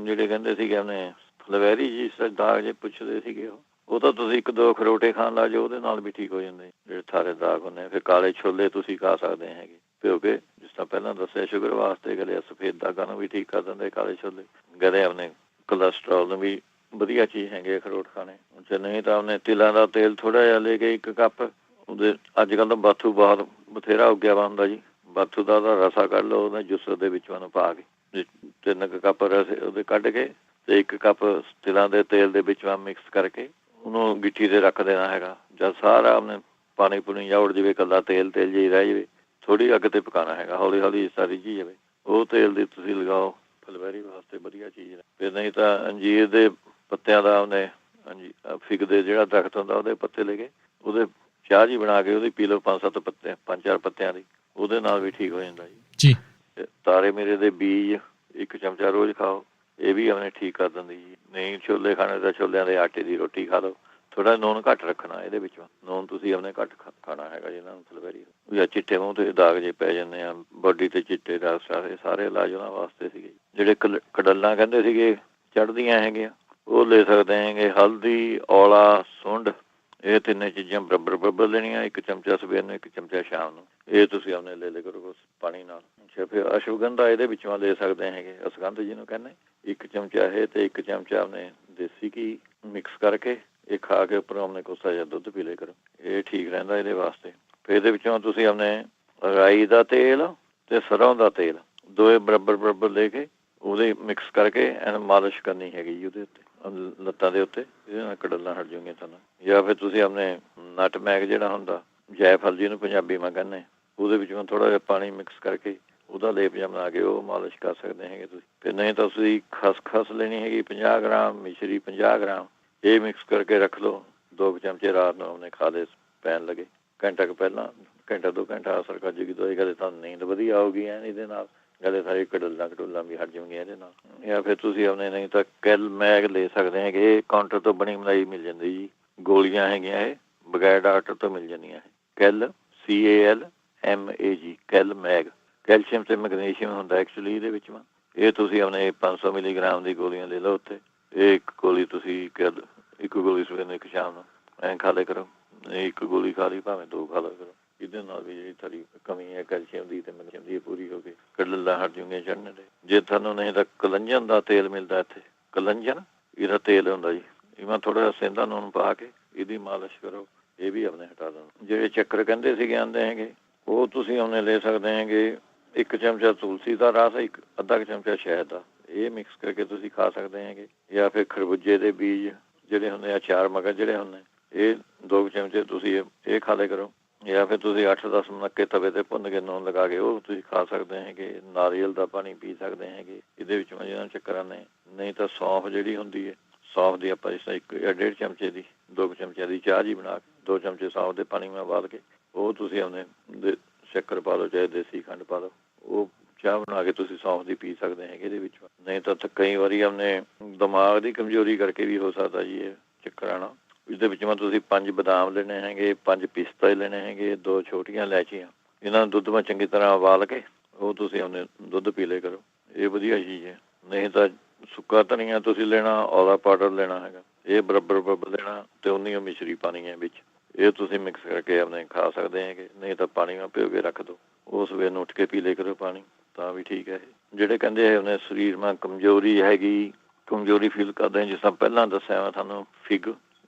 ਜਿਹੜੇ ਕਹਿੰਦੇ ਸੀਗੇ ਉਹਨੇ ਫਲਵੈਰੀ ਜੀ ਦਾਗ ਜੇ ਪੁੱਛਦੇ ਸੀਗੇ, ਉਹ ਤਾਂ ਤੁਸੀਂ 1-2 ਖਰੋਟੇ ਖਾਣ ਲੱਗ ਜਾਓ, ਉਹਦੇ ਨਾਲ ਵੀ ਠੀਕ ਹੋ ਜਾਂਦੇ ਜਿਹੜੇ ਸਾਰੇ ਦਾਗ ਹੁੰਦੇ। ਫਿਰ ਕਾਲੇ ਛੋਲੇ ਤੁਸੀਂ ਖਾ ਸਕਦੇ ਹੈਗੇ ਭਿਓ ਕੇ, ਜਿਸ ਤਰ੍ਹਾਂ ਪਹਿਲਾਂ ਦੱਸਿਆ ਸ਼ੂਗਰ ਵਾਸਤੇ। ਗਲੇ ਸਫੇਦ ਦਾਗਾਂ ਨੂੰ ਵੀ ਠੀਕ ਕਰ ਦਿੰਦੇ ਕਾਲੇ ਛੋਲੇ। ਗਲੇ ਆਪਣੇ ਕੋਲੈਸਟਰੋਲ ਨੂੰ ਵੀ ਵਧੀਆ ਚੀਜ਼ ਹੈਗੇ ਅਖਰੋਟ ਖਾਣੇ। ਜੇ ਨਹੀਂ ਤਾਂ ਉਹਨੇ ਤਿਲਾਂ ਦਾ ਤੇਲ ਥੋੜ੍ਹਾ ਜਿਹਾ ਲੈ ਕੇ 1 ਕੱਪ, ਉਹਦੇ ਅੱਜ ਕੱਲ੍ਹ ਤਾਂ ਬਾਥੂ ਬਹੁਤ ਬਥੇਰਾ ਉੱਗਿਆ ਵਾ ਹੁੰਦਾ ਜੀ। ਬਾਥੂ ਦਾ ਰਸਾ ਕੱਢ ਲਓ, ਉਹਨੇ ਜੂਸ ਦੇ ਵਿੱਚ ਉਹਨੂੰ ਪਾ ਕੇ 3 ਕੱਪ ਰਸ ਉਹਦੇ ਕੱਢ ਕੇ ਤੇ 1 ਕੱਪ ਤਿਲਾਂ ਦੇ ਤੇਲ ਦੇ ਵਿੱਚ ਮਿਕਸ ਕਰਕੇ ਉਹਨੂੰ ਗਿੱਠੀ ਤੇ ਰੱਖ ਦੇਣਾ ਹੈਗਾ। ਜਦ ਸਾਰਾ ਉਹਨੇ ਪਾਣੀ ਪੂਣੀ ਜਾਂ ਉੜ ਜਾਵੇ, ਇਕੱਲਾ ਤੇਲ ਜਿਹੀ ਰਹਿ ਜਾਵੇ, ਥੋੜ੍ਹੀ ਅੱਗ ਤੇ ਪਕਾਉਣਾ ਹੈਗਾ, ਹੌਲੀ ਹੌਲੀ ਸਾਰੀ ਰਿੱਝੀ ਜਾਵੇ। ਉਹ ਤੇਲ ਦੀ ਤੁਸੀਂ ਲਗਾਓ, ਫਲਵੈਰੀ ਵਾਸਤੇ ਵਧੀਆ ਚੀਜ਼ ਹੈ। ਫਿਰ ਨਹੀਂ ਤਾਂ ਅੰਜੀਰ ਦੇ ਪੱਤਿਆਂ ਦਾ ਉਹਨੇ ਫਿਗ ਦੇ ਜਿਹੜਾ ਦਰਖਤ ਹੁੰਦਾ ਉਹਦੇ ਪੱਤੇ ਲੈ ਕੇ ਉਹਦੇ ਚਾਹ ਜੀ ਬਣਾ ਕੇ ਉਹਦੀ ਪੀ ਲਓ, 5-7 ਪੱਤੇ, 5-4 ਪੱਤਿਆਂ ਦੀ, ਉਹਦੇ ਨਾਲ ਵੀ ਠੀਕ ਹੋ ਜਾਂਦਾ ਜੀ। ਤਾਰੇ ਮੇਰੇ ਦੇ ਬੀਜ 1 ਚਮਚਾ ਰੋਜ਼ ਖਾਓ, ਇਹ ਵੀ ਆਪਣੇ ਠੀਕ ਕਰ ਦਿੰਦੀ ਜੀ। ਨਹੀਂ ਛੋਲੇ ਖਾਣੇ ਤਾਂ ਛੋਲਿਆਂ ਦੇ ਆਟੇ ਦੀ ਰੋਟੀ ਖਾ ਲਓ। ਥੋੜ੍ਹਾ ਨੂਣ ਘੱਟ ਰੱਖਣਾ ਇਹਦੇ ਵਿੱਚ, ਨੂਣ ਤੁਸੀਂ ਆਪਣੇ ਘੱਟ ਖਾਣਾ ਹੈਗਾ ਜਿਹਨਾਂ ਨੂੰ ਫਲਵੈਰੀ ਜਾਂ ਚਿੱਟੇ ਮੂੰਹ ਤੇ ਦਾਗ ਜੇ ਪੈ ਜਾਂਦੇ ਆ ਬੋਡੀ ਤੇ, ਚਿੱਟੇ ਦਾਗ ਸਾਰੇ ਇਲਾਜ ਉਹਨਾਂ ਵਾਸਤੇ ਸੀਗੇ। ਜਿਹੜੇ ਕਡੱਲਾਂ ਕਹਿੰਦੇ ਸੀਗੇ ਚੜ੍ਹਦੀਆਂ ਹੈਗੀਆਂ, ਉਹ ਲੈ ਸਕਦੇ ਹੈਗੇ। ਹਲਦੀ, ਔਲਾ, ਸੁੰਡ, ਇਹ 3 ਚੀਜ਼ਾਂ ਬਰਾਬਰ ਲੈਣੀਆਂ। 1 ਚਮਚਾ ਸਵੇਰ ਨੂੰ, 1 ਚਮਚਾ ਸ਼ਾਮ ਨੂੰ, ਇਹ ਤੁਸੀਂ ਆਪਣੇ ਲੈ ਲਿਆ ਕਰੋ ਪਾਣੀ ਨਾਲ। ਅੱਛਾ, ਫਿਰ ਅਸ਼ਵਗੰਧਾ ਇਹਦੇ ਵਿੱਚੋਂ ਲੈ ਸਕਦੇ ਹੈਗੇ, ਅਸਗੰਧ ਜਿਹਨੂੰ ਕਹਿੰਦੇ। 1 ਚਮਚਾ ਇਹ ਤੇ 1 ਚਮਚਾ ਆਪਣੇ ਦੇਸੀ ਘੀ ਮਿਕਸ ਕਰਕੇ ਇਹ ਖਾ ਕੇ ਉੱਪਰੋਂ ਆਪਣੇ ਕੋਸਾ ਜਿਹਾ ਦੁੱਧ ਪੀ ਲਿਆ ਕਰੋ, ਇਹ ਠੀਕ ਰਹਿੰਦਾ ਇਹਦੇ ਵਾਸਤੇ। ਫਿਰ ਇਹਦੇ ਵਿੱਚੋਂ ਤੁਸੀਂ ਆਪਣੇ ਰਾਈ ਦਾ ਤੇਲ ਤੇ ਸਰੋਂ ਦਾ ਤੇਲ ਦੋਏ ਬਰਾਬਰ ਲੈ ਕੇ ਉਹਦੇ ਮਿਕਸ ਕਰਕੇ ਐਨ ਮਾਲਿਸ਼ ਕਰਨੀ ਹੈਗੀ ਜੀ ਉਹਦੇ ਉੱਤੇ, ਲੱਤਾਂ ਦੇ ਉੱਤੇ। ਇਹਦੇ ਨਾਲ ਕਡੱਲਾਂ ਹਟ ਜਾਊਗੀਆਂ ਤੁਹਾਨੂੰ। ਜਾਂ ਫਿਰ ਤੁਸੀਂ ਆਪਣੇ ਨਟਮੈਗ ਜਿਹੜਾ ਹੁੰਦਾ, ਜਾਇਫਲ ਜਿਹਨੂੰ ਪੰਜਾਬੀ ਮੈਂ ਕਹਿੰਦੇ, ਉਹਦੇ ਵਿੱਚੋਂ ਥੋੜ੍ਹਾ ਜਿਹਾ ਪਾਣੀ ਮਿਕਸ ਕਰਕੇ ਉਹਦਾ ਲੇਪ ਜਿਹਾ ਬਣਾ ਕੇ ਉਹ ਮਾਲਿਸ਼ ਕਰ ਸਕਦੇ ਹੈਗੇ ਤੁਸੀਂ। ਫਿਰ ਨਹੀਂ ਤਾਂ ਤੁਸੀਂ ਖਸਖਸ ਲੈਣੀ ਹੈਗੀ 50 ਗ੍ਰਾਮ, ਮਿਸ਼ਰੀ 50 ਗ੍ਰਾਮ, ਇਹ ਮਿਕਸ ਕਰਕੇ ਰੱਖ ਲਓ। 2 ਚਮਚੇ ਰਾਤ ਨੂੰ ਉਹਨੇ ਖਾ ਲਏ ਪੈਣ ਲੱਗੇ, ਘੰਟਾ ਕੁ ਪਹਿਲਾਂ, ਘੰਟਾ 2 ਘੰਟਾ ਅਸਰ ਕਰ ਜੂਗੀ ਦਵਾਈ। ਕਦੇ ਤੁਹਾਨੂੰ ਨੀਂਦ ਵਧੀਆ ਆਊਗੀ ਐਨ ਇਹਦੇ ਨਾਲ, ਕਦੇ ਸਾਰੀ ਕਡੱਲਾਂ ਵੀ ਹਟ ਜਾਊਗੀਆਂ ਇਹਦੇ ਨਾਲ। ਜਾਂ ਫਿਰ ਤੁਸੀਂ ਆਪਣੇ ਨਹੀਂ ਤਾਂ ਕੈਲ ਮੈਗ ਲੈ ਸਕਦੇ ਹੈਗੇ, ਇਹ ਕਾਊਂਟਰ ਤੋਂ ਬਣੀ ਬਣਾਈ ਮਿਲ ਜਾਂਦੀ ਜੀ, ਗੋਲੀਆਂ ਹੈਗੀਆਂ, ਇਹ ਬਗੈਰ ਡਾਕਟਰ ਤੋਂ ਮਿਲ ਜਾਂਦੀਆਂ। ਕੈਲ CALMAG, ਕੈਲ ਮੈਗ। ਕੈਲਸ਼ੀਅਮ ਤੇ ਮੈਗਨੀਸ਼ੀਅਮ ਹੁੰਦਾ ਐਕਚੁਅਲੀ ਇਹਦੇ ਵਿੱਚ। ਇਹ ਤੁਸੀਂ ਆਪਣੇ 500 ਮਿਲੀਗ੍ਰਾਮ ਦੀ ਗੋਲੀਆਂ ਲੈ ਲਓ ਉੱਥੇ। ਇਹ 1 ਗੋਲੀ ਤੁਸੀਂ 1 ਗੋਲੀ ਸਵੇਰ ਨੂੰ, 1 ਸ਼ਾਮ ਨੂੰ, ਐਂ ਖਾ ਲਿਆ ਕਰੋ। 1 ਗੋਲੀ ਖਾ ਲਈ, ਭਾਵੇਂ 2 ਖਾ ਲਿਆ ਕਰੋ। ਇਹਦੇ ਨਾਲ ਵੀ ਜਿਹੜੀ ਤੁਹਾਡੀ ਕਮੀ ਹੈ ਕੈਲਸ਼ੀਅਮ ਦੀ ਤੇ ਮੈਗਨੀਸ਼ੀਅਮ ਦੀ, ਪੂਰੀ ਹੋ ਕੇ ਕਡੱਲਾਂ ਹਟ ਜੂਗੀਆਂ ਚੜ੍ਹਨ ਦੇ। ਜੇ ਤੁਹਾਨੂੰ ਨਹੀਂ ਤਾਂ ਕਲੰਜਨ ਦਾ ਤੇਲ ਮਿਲਦਾ ਇੱਥੇ, ਕਲੰਜਨ ਇਹਦਾ ਤੇਲ ਹੁੰਦਾ ਜੀ, ਇਹમાં ਥੋੜ੍ਹਾ ਜਿਹਾ ਸੇਂਦਾ ਨੂਣ ਪਾ ਕੇ ਇਹਦੀ ਮਾਲਿਸ਼ ਕਰੋ, ਇਹ ਵੀ ਆਪਣੇ ਹਟਾ ਦਿੰਦਾ। ਜਿਹੜੇ ਚੱਕਰ ਕਹਿੰਦੇ ਸੀਗੇ ਆਉਂਦੇ ਹੈਗੇ, ਉਹ ਤੁਸੀਂ ਉਹਨੇ ਲੈ ਸਕਦੇ ਹੈਗੇ। 1 ਚਮਚਾ ਤੁਲਸੀ ਦਾ ਰਸ, ਅੱਧਾ ਚਮਚਾ ਸ਼ਹਿਦ ਦਾ, ਇਹ ਮਿਕਸ ਕਰਕੇ ਤੁਸੀਂ ਖਾ ਸਕਦੇ ਹੈਗੇ। ਜਾਂ ਫਿਰ ਖਰਬੂਜੇ ਦੇ ਬੀਜ ਜਿਹੜੇ ਹੁੰਦੇ ਆ, 4 ਮਗਜ਼ ਜਿਹੜੇ ਹੁੰਦੇ, ਇਹ 2 ਚਮਚੇ ਤੁਸੀਂ ਇਹ ਖਾ ਲਿਆ ਕਰੋ। ਜਾਂ ਫਿਰ ਤੁਸੀਂ 8-10 ਮੁਨੱਕੇ ਤਵੇ ਤੇ ਭੁੰਨ ਕੇ ਨੂਣ ਲਗਾ ਕੇ ਉਹ ਤੁਸੀਂ ਖਾ ਸਕਦੇ ਹੈਗੇ। ਨਾਰੀਅਲ ਦਾ ਪਾਣੀ ਪੀ ਸਕਦੇ ਹੈਗੇ ਇਹਦੇ ਵਿੱਚੋਂ ਜਿਹਨਾਂ ਚੱਕਰਾਂ ਨੇ। ਨਹੀਂ ਤਾਂ ਸੌਂਫ ਜਿਹੜੀ ਹੁੰਦੀ ਹੈ, ਸੌਂਫ ਦੀ ਆਪਾਂ ਜਿਸ ਤਰ੍ਹਾਂ 1-1.5 ਚਮਚੇ ਦੀ, 2 ਚਮਚਿਆਂ ਦੀ ਚਾਹ ਜੀ ਬਣਾ ਕੇ 2 ਚਮਚੇ ਸੌਂਫ ਦੇ ਪਾਣੀ ਨਾਲ ਉਬਾਲ ਕੇ ਉਹ ਤੁਸੀਂ ਆਪਣੇ ਸ਼ੱਕਰ ਪਾ ਲਓ, ਚਾਹੇ ਦੇਸੀ ਖੰਡ ਪਾ ਲਓ, ਉਹ ਚਾਹ ਬਣਾ ਕੇ ਤੁਸੀਂ ਸੌਂਫ ਦੀ ਪੀ ਸਕਦੇ ਹੈਗੇ ਇਹਦੇ ਵਿੱਚ। ਨਹੀਂ ਤਾਂ ਕਈ ਵਾਰੀ ਆਪਣੇ ਦਿਮਾਗ ਦੀ ਕਮਜ਼ੋਰੀ ਕਰਕੇ ਵੀ ਹੋ ਸਕਦਾ ਜੀ ਇਹ ਚੱਕਰ ਆਉਣਾ। ਇਸਦੇ ਵਿੱਚ ਤੁਸੀਂ 5 ਬਦਾਮ ਲੈਣੇ ਹੈਗੇ, 5 ਪਿਸਤਾ ਲੈਣੇ ਹੈਗੇ, 2 ਛੋਟੀਆਂ ਇਲਾਇਚੀਆਂ, ਇਹਨਾਂ ਨੂੰ ਦੁੱਧ ਵਿੱਚ ਚੰਗੀ ਤਰ੍ਹਾਂ ਉਬਾਲ ਕੇ ਉਹ ਤੁਸੀਂ ਆਪਣੇ ਦੁੱਧ ਪੀ ਲਿਆ ਕਰੋ, ਇਹ ਵਧੀਆ ਚੀਜ਼ ਹੈ। ਨਹੀਂ ਤਾਂ ਸੁੱਕਾ ਧਨੀਆ ਤੁਸੀਂ ਲੈਣਾ, ਔਲਾ ਪਾਊਡਰ ਲੈਣਾ ਹੈਗਾ, ਇਹ ਬਰਾਬਰ ਲੈਣਾ ਤੇ ਉਨੀ ਉਹ ਮਿਸ਼ਰੀ ਪਾਣੀ ਹੈ ਵਿੱਚ, ਇਹ ਤੁਸੀਂ ਮਿਕਸ ਕਰਕੇ ਆਪਣੇ ਖਾ ਸਕਦੇ ਹੈਗੇ। ਨਹੀਂ ਤਾਂ ਪਾਣੀ ਨਾਲ ਭਿਓ ਕੇ ਰੱਖ ਦਿਓ, ਉਹ ਸਵੇਰ ਨੂੰ ਉੱਠ ਕੇ ਪੀ ਲਿਆ ਕਰੋ ਪਾਣੀ, ਤਾਂ ਵੀ ਠੀਕ ਹੈ। ਜਿਹੜੇ ਕਹਿੰਦੇ ਹੈ ਉਹਨੇ ਸਰੀਰ ਮਾ ਕਮਜ਼ੋਰੀ ਹੈਗੀ, ਕਮਜ਼ੋਰੀ ਫੀਲ ਕਰਦੇ, ਜਿਸ ਤਰ੍ਹਾਂ ਪਹਿਲਾਂ ਦੱਸਿਆ ਮੈਂ ਤੁਹਾਨੂੰ, ਫਿਗ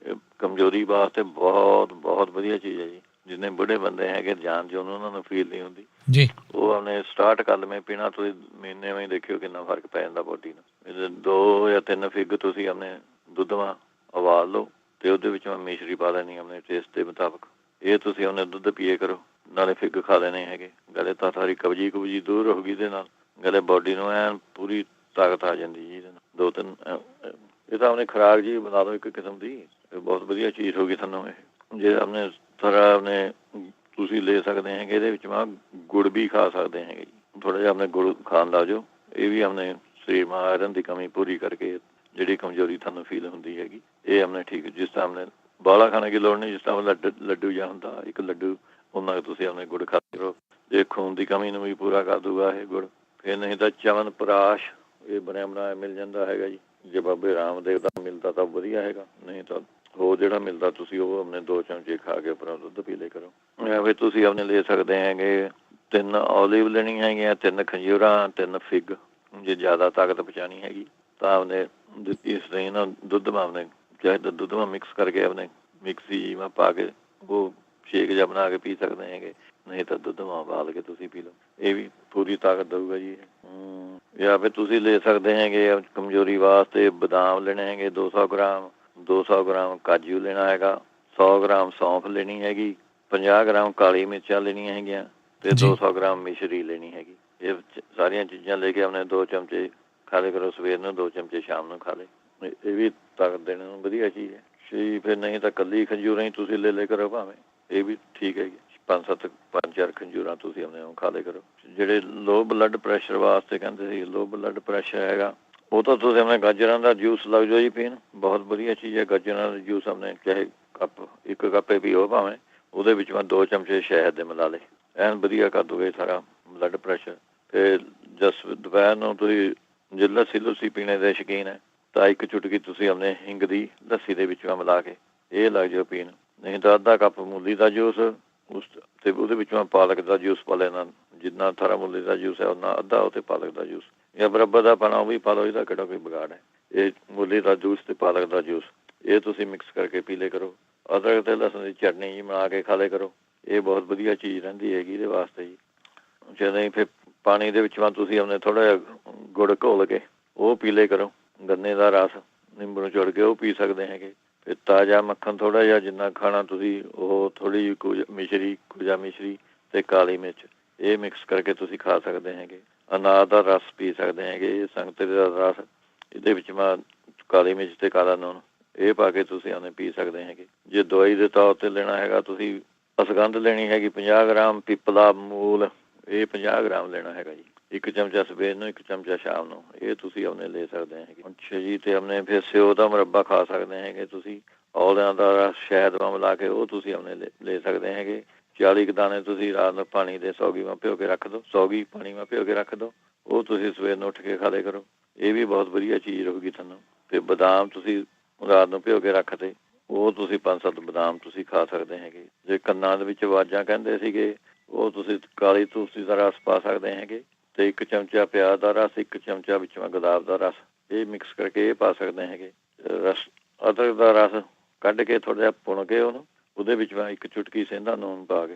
ਕਮਜ਼ੋਰੀ ਵਾਸਤੇ ਬਹੁਤ ਵਧੀਆ ਚੀਜ਼ ਹੈ ਜੀ। ਜਿੰਨੇ ਬੁੱਢੇ ਬੰਦੇ ਹੈਗੇ ਜਾਨ ਜੋ ਉਹਨਾਂ ਨੂੰ ਫੀਲ ਨਹੀਂ ਹੁੰਦੀ ਜੀ ਉਹ ਆਪਣੇ ਸਟਾਰਟ ਕਰ ਲਵੇਂ ਪੀਣਾ ਤੁਸੀਂ ਮਹੀਨੇ ਵਿੱਚ ਦੇਖਿਓ ਕਿੰਨਾ ਫਰਕ ਪੈ ਜਾਂਦਾ ਬੋਡੀ ਨੂੰ 2 ਜਾਂ 3 ਫਿੱਗ ਤੁਸੀਂ ਆਪਣੇ ਦੁੱਧ ਵਾਂ ਉਬਾਲ ਲਓ ਤੇ ਉਹਦੇ ਵਿੱਚ ਮਿਸ਼ਰੀ ਪਾ ਲੈਣੀ ਆਪਣੇ ਟੇਸਟ ਦੇ ਮੁਤਾਬਕ ਇਹ ਤੁਸੀਂ ਆਪਣੇ ਦੁੱਧ ਪੀਏ ਕਰੋ ਨਾਲੇ ਫਿੱਗ ਖਾ ਲੈਣੇ ਹੈਗੇ ਗਲੇ ਤਾਂ ਸਾਰੀ ਕਬਜੀ ਦੂਰ ਰਹੂਗੀ ਇਹਦੇ ਨਾਲ ਗਲੇ ਬੋਡੀ ਨੂੰ ਐਨ ਪੂਰੀ ਤਾਕਤ ਆ ਜਾਂਦੀ ਜੀ ਇਹਦੇ ਨਾਲ 2-3 ਇਹ ਤਾਂ ਆਪਣੇ ਖੁਰਾਕ ਜੀ ਬਣਾ ਲਓ ਇੱਕ ਕਿਸਮ ਦੀ ਇਹ ਬਹੁਤ ਵਧੀਆ ਚੀਜ਼ ਹੋਗੀ ਤੁਹਾਨੂੰ ਇਹ ਜੇ ਆਪਣੇ ਸਾਰਾ ਆਪਣੇ ਤੁਸੀਂ ਲੈ ਸਕਦੇ ਹੈਗੇ ਇਹਦੇ ਵਿੱਚ ਗੁੜ ਵੀ ਖਾ ਸਕਦੇ ਹੈਗੇ ਜੀ ਥੋੜ੍ਹਾ ਜਿਹਾ ਆਪਣੇ ਗੁੜ ਖਾਣ ਲਾ ਜੋ ਇਹ ਵੀ ਆਪਣੇ ਸਰੀਰ ਮਾ ਆਇਰਨ ਦੀ ਕਮੀ ਪੂਰੀ ਕਰਕੇ ਜਿਹੜੀ ਕਮਜ਼ੋਰੀ ਤੁਹਾਨੂੰ ਫੀਲ ਹੁੰਦੀ ਹੈਗੀ ਇਹ ਆਪਣੇ ਠੀਕ ਜਿਸ ਤਰ੍ਹਾਂ ਆਪਣੇ ਬਾਲਾ ਖਾਣੇ ਦੀ ਲੋੜ ਨਹੀਂ ਜਿਸ ਤਰ੍ਹਾਂ ਲੱਡੂ ਜਿਹਾ ਹੁੰਦਾ ਇੱਕ ਲੱਡੂ ਉਹਨਾਂ ਕੁ ਤੁਸੀਂ ਆਪਣੇ ਗੁੜ ਖਾ ਕਰੋ ਜੇ ਖੂਨ ਦੀ ਕਮੀ ਨੂੰ ਵੀ ਪੂਰਾ ਕਰ ਦੂਗਾ ਇਹ ਗੁੜ ਫਿਰ ਨਹੀਂ ਤਾਂ ਚਵਨਪ੍ਰਾਸ਼ ਇਹ ਬਣਿਆ ਬਣਾਇਆ ਮਿਲ ਜਾਂਦਾ ਹੈਗਾ ਜੀ ਜੇ ਬਾਬੇ ਰਾਮਦੇਵ ਦਾ ਮਿਲਦਾ ਤਾਂ ਵਧੀਆ ਹੈਗਾ ਨਹੀਂ ਤਾਂ ਹੋਰ ਜਿਹੜਾ ਮਿਲਦਾ ਤੁਸੀਂ ਉਹ ਆਪਣੇ 2 ਚਮਚੇ ਖਾ ਕੇ ਆਪਣਾ ਦੁੱਧ ਪੀ ਲਿਆ ਕਰੋ ਫਿਰ ਤੁਸੀਂ ਆਪਣੇ ਲੈ ਸਕਦੇ ਹੈਗੇ 3 ਓਲੀਵ ਲੈਣੀ ਹੈਗੀਆਂ 3 ਖੰਜੂਰਾਂ 3 ਫਿੱਗ ਜੇ ਜ਼ਿਆਦਾ ਤਾਕਤ ਪਹੁੰਚਾਉਣੀ ਹੈਗੀ ਤਾਂ ਆਪਣੇ ਇਸ ਤਰ੍ਹਾਂ ਨਾ ਦੁੱਧ ਮਾ ਆਪਣੇ ਚਾਹੇ ਤਾਂ ਦੁੱਧ ਮਾ ਮਿਕਸ ਕਰਕੇ ਆਪਣੇ ਮਿਕਸੀ ਮਾ ਪਾ ਕੇ ਉਹ ਸ਼ੇਕ ਜਿਹਾ ਬਣਾ ਕੇ ਪੀ ਸਕਦੇ ਹੈਗੇ ਨਹੀਂ ਤਾਂ ਦੁੱਧ ਮਾ ਉਬਾਲ ਕੇ ਤੁਸੀਂ ਪੀ ਲਓ ਇਹ ਵੀ ਪੂਰੀ ਤਾਕਤ ਦਊਗਾ ਜੀ ਜਾਂ ਫਿਰ ਤੁਸੀਂ ਲੈ ਸਕਦੇ ਹੈਗੇ ਕਮਜ਼ੋਰੀ ਵਾਸਤੇ ਬਦਾਮ ਲੈਣੇ ਹੈਗੇ 200 ਗ੍ਰਾਮ ਕਾਜੂ ਲੈਣਾ ਹੈਗਾ 100 ਗ੍ਰਾਮ ਸੌਂਫ ਲੈਣੀ ਹੈਗੀ 50 ਗ੍ਰਾਮ ਕਾਲੀ ਮਿਰਚਾਂ ਲੈਣੀਆਂ ਹੈਗੀਆਂ ਤੇ 200 ਗ੍ਰਾਮ ਮਿਸ਼ਰੀ ਲੈਣੀ ਹੈਗੀ ਇਹ ਸਾਰੀਆਂ ਚੀਜ਼ਾਂ ਲੈ ਕੇ ਆਪਣੇ 2 ਚਮਚੇ ਖਾ ਲਿਆ ਕਰੋ ਸਵੇਰ ਨੂੰ 2 ਚਮਚੇ ਸ਼ਾਮ ਨੂੰ ਖਾ ਲਏ ਇਹ ਵੀ ਤਾਕਤ ਦੇਣ ਨੂੰ ਵਧੀਆ ਚੀਜ਼ ਹੈ ਫਿਰ ਨਹੀਂ ਤਾਂ ਕੱਲੀ ਖੰਜੂਰਾਂ ਹੀ ਤੁਸੀਂ ਲੈ ਕਰੋ ਭਾਵੇਂ ਇਹ ਵੀ ਠੀਕ ਹੈਗੀ 5-4 ਖੰਜੂਰਾਂ ਤੁਸੀਂ ਆਪਣੇ ਖਾ ਲਿਆ ਕਰੋ ਜਿਹੜੇ ਲੋ ਬਲੱਡ ਪ੍ਰੈਸ਼ਰ ਵਾਸਤੇ ਕਹਿੰਦੇ ਸੀ ਲੋ ਬਲੱਡ ਪ੍ਰੈਸ਼ਰ ਹੈਗਾ ਉਹ ਤਾਂ ਤੁਸੀਂ ਆਪਣੇ ਗਾਜਰਾਂ ਦਾ ਜੂਸ ਲੱਗ ਜਾਓ ਜੀ ਪੀਣ ਬਹੁਤ ਵਧੀਆ ਚੀਜ਼ ਹੈ ਗਾਜਰਾਂ ਦਾ ਜੂਸ ਆਪਣੇ ਚਾਹੇ ਇੱਕ ਕੱਪ ਪੀਓ ਭਾਵੇਂ ਉਹਦੇ ਵਿੱਚ 2 ਚਮਚੇ ਸ਼ਹਿਦ ਦੇ ਮਿਲਾ ਲਏ ਐਨ ਵਧੀਆ ਕਰ ਦੂਗੇ ਸਾਰਾ ਬਲੱਡ ਪ੍ਰੈਸ਼ਰ ਤੇ ਦੁਪਹਿਰ ਨੂੰ ਤੁਸੀਂ ਜੇ ਲੱਸੀ ਪੀਣੇ ਦੇ ਸ਼ੌਕੀਨ ਹੈ ਤਾਂ 1 ਚੁਟਕੀ ਤੁਸੀਂ ਆਪਣੇ ਹਿੰਗ ਦੀ ਲੱਸੀ ਦੇ ਵਿੱਚ ਮਿਲਾ ਕੇ ਇਹ ਲੱਗ ਜਾਓ ਪੀਣ ਨਹੀਂ ਤਾਂ ਅੱਧਾ ਕੱਪ ਮੂਲੀ ਦਾ ਜੂਸ ਤੇ ਉਹਦੇ ਵਿੱਚ ਪਾਲਕ ਦਾ ਜੂਸ ਪਾ ਲੈਣਾ ਜਿੰਨਾ ਥਾਰਾ ਮੂਲੀ ਦਾ ਜੂਸ ਹੈ ਉਹਨਾਂ ਅੱਧਾ ਉਹ ਤੇ ਪਾਲਕ ਦਾ ਜੂਸ ਜਾਂ ਬਰਾਬਰ ਦਾ ਪਾਣਾ ਉਹ ਵੀ ਪਾ ਲਓ ਇਹਦਾ ਕਿਹੜਾ ਕੋਈ ਵਿਗਾੜ ਹੈ ਇਹ ਮੂਲੀ ਦਾ ਜੂਸ ਤੇ ਪਾਲਕ ਦਾ ਜੂਸ ਇਹ ਤੁਸੀਂ ਮਿਕਸ ਕਰਕੇ ਪੀ ਲਿਆ ਕਰੋ ਅਦਰਕ ਤੇ ਲਸਣ ਦੀ ਚਟਨੀ ਜੀ ਬਣਾ ਕੇ ਖਾ ਲਿਆ ਕਰੋ ਇਹ ਬਹੁਤ ਵਧੀਆ ਚੀਜ਼ ਰਹਿੰਦੀ ਹੈਗੀ ਇਹਦੇ ਵਾਸਤੇ ਜੀ ਜੇ ਨਹੀਂ ਫਿਰ ਪਾਣੀ ਦੇ ਵਿੱਚ ਤੁਸੀਂ ਆਪਣੇ ਥੋੜ੍ਹਾ ਜਿਹਾ ਗੁੜ ਘੋਲ ਕੇ ਉਹ ਪੀ ਲਿਆ ਕਰੋ ਗੰਨੇ ਦਾ ਰਸ ਨਿੰਬੂ ਨੂੰ ਚੁੜ ਕੇ ਉਹ ਪੀ ਸਕਦੇ ਹੈਗੇ ਫਿਰ ਤਾਜ਼ਾ ਮੱਖਣ ਥੋੜ੍ਹਾ ਜਿਹਾ ਜਿੰਨਾ ਖਾਣਾ ਤੁਸੀਂ ਉਹ ਥੋੜ੍ਹੀ ਜਿਹੀ ਕੁਜਾ ਮਿਸ਼ਰੀ ਤੇ ਕਾਲੀ ਮਿਰਚ ਇਹ ਮਿਕਸ ਕਰਕੇ ਤੁਸੀਂ ਖਾ ਸਕਦੇ ਹੈਗੇ ਅਨਾਰ ਦਾ ਰਸ ਪੀ ਸਕਦੇ ਹੈਗੇ ਸੰਗਤਰੇ ਦਾ ਰਸ ਇਹਦੇ ਵਿੱਚ ਕਾਲੀ ਮਿਰਚ ਤੇ ਕਾਲਾ ਲੂਣ ਇਹ ਪਾ ਕੇ ਤੁਸੀਂ ਉਹਨੇ ਪੀ ਸਕਦੇ ਹੈਗੇ ਜੇ ਦਵਾਈ ਦੇ ਤੌਰ ਤੇ ਲੈਣਾ ਹੈਗਾ ਤੁਸੀਂ ਅਸਗੰਧ ਲੈਣੀ ਹੈਗੀ 50 ਗ੍ਰਾਮ ਪਿੱਪਲਾ ਮੂਲ ਇਹ 50 ਗ੍ਰਾਮ ਲੈਣਾ ਹੈਗਾ ਜੀ 1 ਚਮਚਾ ਸਵੇਰ ਨੂੰ 1 ਚਮਚਾ ਸ਼ਾਮ ਨੂੰ ਇਹ ਤੁਸੀਂ ਆਪਣੇ ਲੈ ਸਕਦੇ ਹੈਗੇ ਅੱਛਾ ਜੀ ਤੇ ਆਪਣੇ ਫਿਰ ਸਿਓ ਦਾ ਮੁਰੱਬਾ ਖਾ ਸਕਦੇ ਹੈਗੇ ਤੁਸੀਂ ਔਲਿਆਂ ਦਾ ਰਸ ਸ਼ਹਿਦ ਨਾਲ ਮਿਲਾ ਕੇ ਉਹ ਤੁਸੀਂ ਆਪਣੇ ਲੈ ਸਕਦੇ ਹੈਗੇ 40 ਕੁ ਦਾਣੇ ਤੁਸੀਂ ਰਾਤ ਨੂੰ ਪਾਣੀ ਦੇ ਸੌਗੀ ਮਾ ਭਿਓ ਕੇ ਰੱਖ ਦਿਓ ਸੌਗੀ ਪਾਣੀ ਮਾ ਭਿਓ ਕੇ ਰੱਖ ਦਿਓ ਉਹ ਤੁਸੀਂ ਸਵੇਰ ਨੂੰ ਉੱਠ ਕੇ ਖਾ ਲਿਆ ਕਰੋ ਇਹ ਵੀ ਬਹੁਤ ਵਧੀਆ ਚੀਜ਼ ਰਹੂਗੀ ਤੁਹਾਨੂੰ ਤੇ ਬਦਾਮ ਤੁਸੀਂ ਰਾਤ ਨੂੰ ਭਿਓ ਕੇ ਰੱਖਦੇ ਉਹ ਤੁਸੀਂ 5-7 ਬਦਾਮ ਤੁਸੀਂ ਖਾ ਸਕਦੇ ਹੈਗੇ ਜੇ ਕੰਨਾਂ ਦੇ ਵਿੱਚ ਆਵਾਜ਼ਾਂ ਕਹਿੰਦੇ ਸੀਗੇ ਉਹ ਤੁਸੀਂ ਕਾਲੀ ਤੁਲਸੀ ਦਾ ਰਸ ਪਾ ਸਕਦੇ ਹੈਗੇ ਤੇ 1 ਚਮਚਾ ਪਿਆਜ਼ ਦਾ ਰਸ 1 ਚਮਚਾ ਵਿੱਚ ਗੁਲਾਬ ਦਾ ਰਸ ਇਹ ਮਿਕਸ ਕਰਕੇ ਇਹ ਪਾ ਸਕਦੇ ਹੈਗੇ ਰਸ ਅਦਰਕ ਦਾ ਰਸ ਕੱਢ ਕੇ ਥੋੜ੍ਹਾ ਜਿਹਾ ਭੁਣ ਕੇ ਉਹਨੂੰ ਉਹਦੇ ਵਿੱਚ 1 ਚੁਟਕੀ ਸੇਂਦਾ ਨੂਨ ਪਾ ਕੇ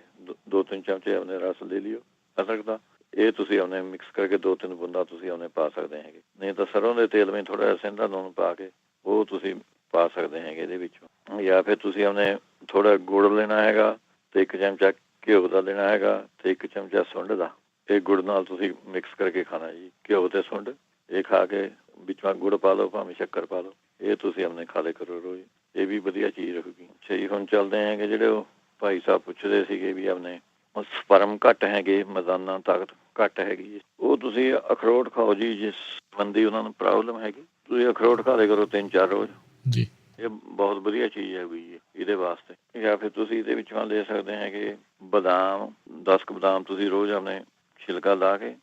2-3 ਚਮਚੇ ਆਪਣੇ ਰਸ ਲੈ ਲਿਓ ਅਦਰਕ ਦਾ ਇਹ ਤੁਸੀਂ ਆਪਣੇ ਮਿਕਸ ਕਰਕੇ 2-3 ਬੂੰਦਾਂ ਤੁਸੀਂ ਆਪਣੇ ਪਾ ਸਕਦੇ ਹੈਗੇ ਨਹੀਂ ਤਾਂ ਸਰੋਂ ਦੇ ਤੇਲ ਵਿੱਚ ਥੋੜ੍ਹਾ ਜਿਹਾ ਸੇਂਦਾ ਨੂਨ ਪਾ ਕੇ ਉਹ ਤੁਸੀਂ ਪਾ ਸਕਦੇ ਹੈਗੇ ਇਹਦੇ ਵਿੱਚ ਜਾਂ ਫਿਰ ਤੁਸੀਂ ਆਪਣੇ ਥੋੜ੍ਹਾ ਗੁੜ ਲੈਣਾ ਹੈਗਾ ਤੇ 1 ਚਮਚਾ ਘਿਓ ਦਾ ਲੈਣਾ ਹੈਗਾ ਤੇ 1 ਚਮਚਾ ਸੁੰਡ ਦਾ ਇਹ ਗੁੜ ਨਾਲ ਤੁਸੀਂ ਮਿਕਸ ਕਰਕੇ ਖਾਣਾ ਜੀ ਘਿਓ ਤੇ ਸੁੰਡ ਇਹ ਖਾ ਕੇ ਵਿੱਚ ਗੁੜ ਪਾ ਲਓ ਭਾਵੇਂ ਸ਼ੱਕਰ ਪਾ ਲਓ ਇਹ ਤੁਸੀਂ ਆਪਣੇ ਖਾ ਲਿਆ ਕਰੋ ਰੋਜ਼ ਇਹ ਵੀ ਵਧੀਆ ਚੀਜ਼ ਰਹੂਗੀ ਅੱਛਾ ਜੀ ਹੁਣ ਚੱਲਦੇ ਹੈਗੇ ਜਿਹੜੇ ਉਹ ਭਾਈ ਸਾਹਿਬ ਪੁੱਛਦੇ ਸੀਗੇ ਵੀ ਆਪਣੇ ਸਪਰਮ ਘੱਟ ਹੈਗੇ ਮਰਦਾਨਾ ਤਾਕਤ ਘੱਟ ਹੈਗੀ ਉਹ ਤੁਸੀਂ ਅਖਰੋਟ ਖਾਓ ਜੀ ਜਿਸ ਸੰਬੰਧੀ ਉਹਨਾਂ ਨੂੰ ਪ੍ਰੋਬਲਮ ਹੈਗੀ ਤੁਸੀਂ ਅਖਰੋਟ ਖਾ ਲਿਆ ਕਰੋ 3-4 ਰੋਜ਼ ਜੀ ਇਹ ਬਹੁਤ ਵਧੀਆ ਚੀਜ਼ ਹੈਗੀ ਇਹਦੇ ਵਾਸਤੇ ਜਾਂ ਫਿਰ ਤੁਸੀਂ ਇਹਦੇ ਵਿੱਚ ਲੈ ਸਕਦੇ ਹੈਗੇ ਬਦਾਮ 10 ਬਦਾਮ ਤੁਸੀਂ ਰੋਜ਼ ਆਪਣੇ ਛਿਲਕਾ ਲਾ ਕੇ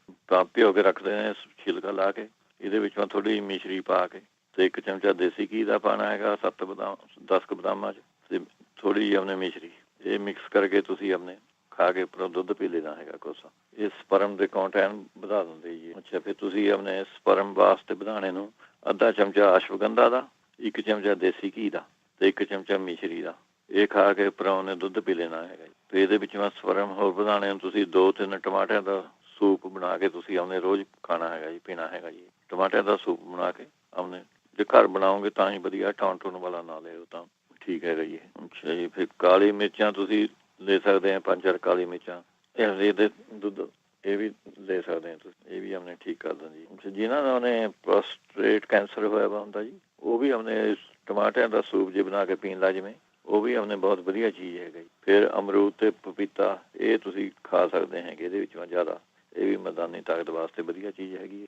ਭਿਓ ਕੇ ਰੱਖਦੇ ਨੇ ਛਿਲਕਾ ਲਾ ਕੇ ਇਹਦੇ ਵਿੱਚ ਥੋੜ੍ਹੀ ਮਿਸ਼ਰੀ ਪਾ ਕੇ ਤੇ 1 ਚਮਚਾ ਦੇਸੀ ਘੀ ਦਾ ਪਾਣਾ ਹੈਗਾ 7 ਬਦਾਮ 10 ਬਦਾਮਾਂ 'ਚ ਤੇ ਥੋੜ੍ਹੀ ਜਿਹੀ ਆਪਣੇ ਮਿਸ਼ਰੀ ਇਹ ਮਿਕਸ ਕਰਕੇ ਤੁਸੀਂ ਆਪਣੇ ਖਾ ਕੇ ਉੱਪਰੋਂ ਦੁੱਧ ਪੀ ਲੈਣਾ ਹੈਗਾ ਕੋਸਾ ਇਹ ਸਪਰਮ ਦੇ ਕੰਟੈਂਟ ਵਧਾ ਦਿੰਦੇ ਜੀ ਅੱਛਾ ਫਿਰ ਤੁਸੀਂ ਆਪਣੇ ਸਪਰਮ ਵਾਸਤੇ ਵਧਾਣੇ ਨੂੰ ਅੱਧਾ ਚਮਚਾ ਅਸ਼ਵਗੰਧਾ ਦਾ 1 ਚਮਚਾ ਦੇਸੀ ਘੀ ਦਾ ਤੇ 1 ਚਮਚਾ ਮਿਸ਼ਰੀ ਦਾ ਇਹ ਖਾ ਕੇ ਉੱਪਰੋਂ ਉਹਨੇ ਦੁੱਧ ਪੀ ਲੈਣਾ ਹੈਗਾ ਤੇ ਇਹਦੇ ਵਿੱਚ ਮੈਂ ਸਵਰਮ ਹੋਰ ਵਧਾਣੇ ਨੂੰ ਤੁਸੀਂ 2-3 ਟਮਾਟਰਾਂ ਦਾ ਸੂਪ ਬਣਾ ਕੇ ਤੁਸੀਂ ਆਪਣੇ ਰੋਜ਼ ਖਾਣਾ ਹੈਗਾ ਜੀ, ਪੀਣਾ ਹੈਗਾ ਜੀ। ਟਮਾਟਰ ਦਾ ਸੂਪ ਬਣਾ ਕੇ ਆਪਣੇ ਜੇ ਘਰ ਬਣਾਓਗੇ ਤਾਂ ਹੀ ਵਧੀਆ, ਟੌਣ ਵਾਲਾ ਨਾ ਲਿਓ ਤਾਂ ਠੀਕ ਹੈਗਾ ਜੀ। ਅੱਛਾ ਜੀ, ਫਿਰ ਕਾਲੀ ਮਿਰਚਾਂ ਤੁਸੀਂ ਲੈ ਸਕਦੇ ਆ 5-4 ਕਾਲੀ ਮਿਰਚਾਂ ਇਹਦੇ ਦੁੱਧ ਇਹ ਵੀ ਲੈ ਸਕਦੇ ਆ ਤੁਸੀਂ, ਇਹ ਵੀ ਆਪਣੇ ਠੀਕ ਕਰ ਦਿੰਦੇ ਜੀ। ਜਿਨ੍ਹਾਂ ਦਾ ਉਹਨੇ ਪ੍ਰੋਸਟੇਟ ਕੈਂਸਰ ਹੋਇਆ ਵਾ ਹੁੰਦਾ ਜੀ, ਉਹ ਵੀ ਆਪਣੇ ਟਮਾਟਰਾਂ ਦਾ ਸੂਪ ਜੇ ਬਣਾ ਕੇ ਪੀਣ ਲਾ ਜਿਵੇਂ, ਉਹ ਵੀ ਆਪਣੇ ਬਹੁਤ ਵਧੀਆ ਚੀਜ਼ ਹੈਗਾ ਜੀ। ਫਿਰ ਅਮਰੂਦ ਤੇ ਪਪੀਤਾ ਇਹ ਤੁਸੀਂ ਖਾ ਸਕਦੇ ਹੈਗੇ, ਇਹਦੇ ਵਿੱਚੋਂ ਜ਼ਿਆਦਾ ਇਹ ਵੀ ਮੈਦਾਨੀ ਤਾਕਤ ਵਾਸਤੇ ਵਧੀਆ ਚੀਜ਼ ਹੈਗੀ।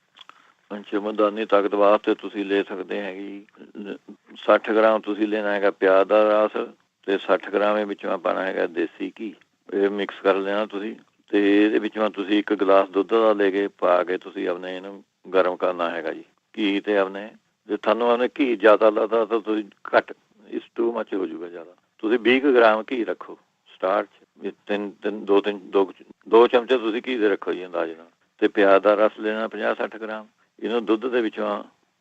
ਅੱਛਾ, ਮੈਦਾਨੀ ਤਾਕਤ ਵਾਸਤੇ ਤੁਸੀਂ ਲੈ ਸਕਦੇ ਹੈਗੇ ਜੀ 60 ਗ੍ਰਾਮ ਤੁਸੀਂ ਲੈਣਾ ਹੈਗਾ ਪਿਆਜ਼ ਦਾ ਰਸ ਤੇ 60 ਗ੍ਰਾਮ ਇਹ ਵਿੱਚੋਂ ਪਾਉਣਾ ਹੈਗਾ ਦੇਸੀ ਘੀ। ਇਹ ਮਿਕਸ ਕਰ ਲੈਣਾ ਤੁਸੀਂ ਤੇ ਇਹਦੇ ਵਿੱਚੋਂ ਤੁਸੀਂ 1 ਗਲਾਸ ਦੁੱਧ ਦਾ ਲੈ ਕੇ ਪਾ ਕੇ ਤੁਸੀਂ ਆਪਣੇ ਇਹਨੂੰ ਗਰਮ ਕਰਨਾ ਹੈਗਾ ਜੀ। ਘੀ ਤੇ ਆਪਣੇ ਜੇ ਤੁਹਾਨੂੰ ਆਪਣੇ ਘੀ ਜ਼ਿਆਦਾ ਲੱਗਦਾ ਤਾਂ ਤੁਸੀਂ ਘੱਟ, ਇਸ ਟੂ ਮੱਚ ਹੋ ਜਾਊਗਾ ਜ਼ਿਆਦਾ। ਤੁਸੀਂ 20 ਗ੍ਰਾਮ ਘੀ ਰੱਖੋ ਸਟਾਰਟ 'ਚ, ਦੋ ਚਮਚੇ ਤੁਸੀਂ ਘੀ ਦੇ ਰੱਖੋ ਜੀ ਅੰਦਾਜ਼ ਨਾਲ। ਤੇ ਪਿਆਜ਼ ਦਾ ਰਸ ਲੈਣਾ 50-60 ਗ੍ਰਾਮ, ਇਹਨੂੰ ਦੁੱਧ ਦੇ ਵਿੱਚੋਂ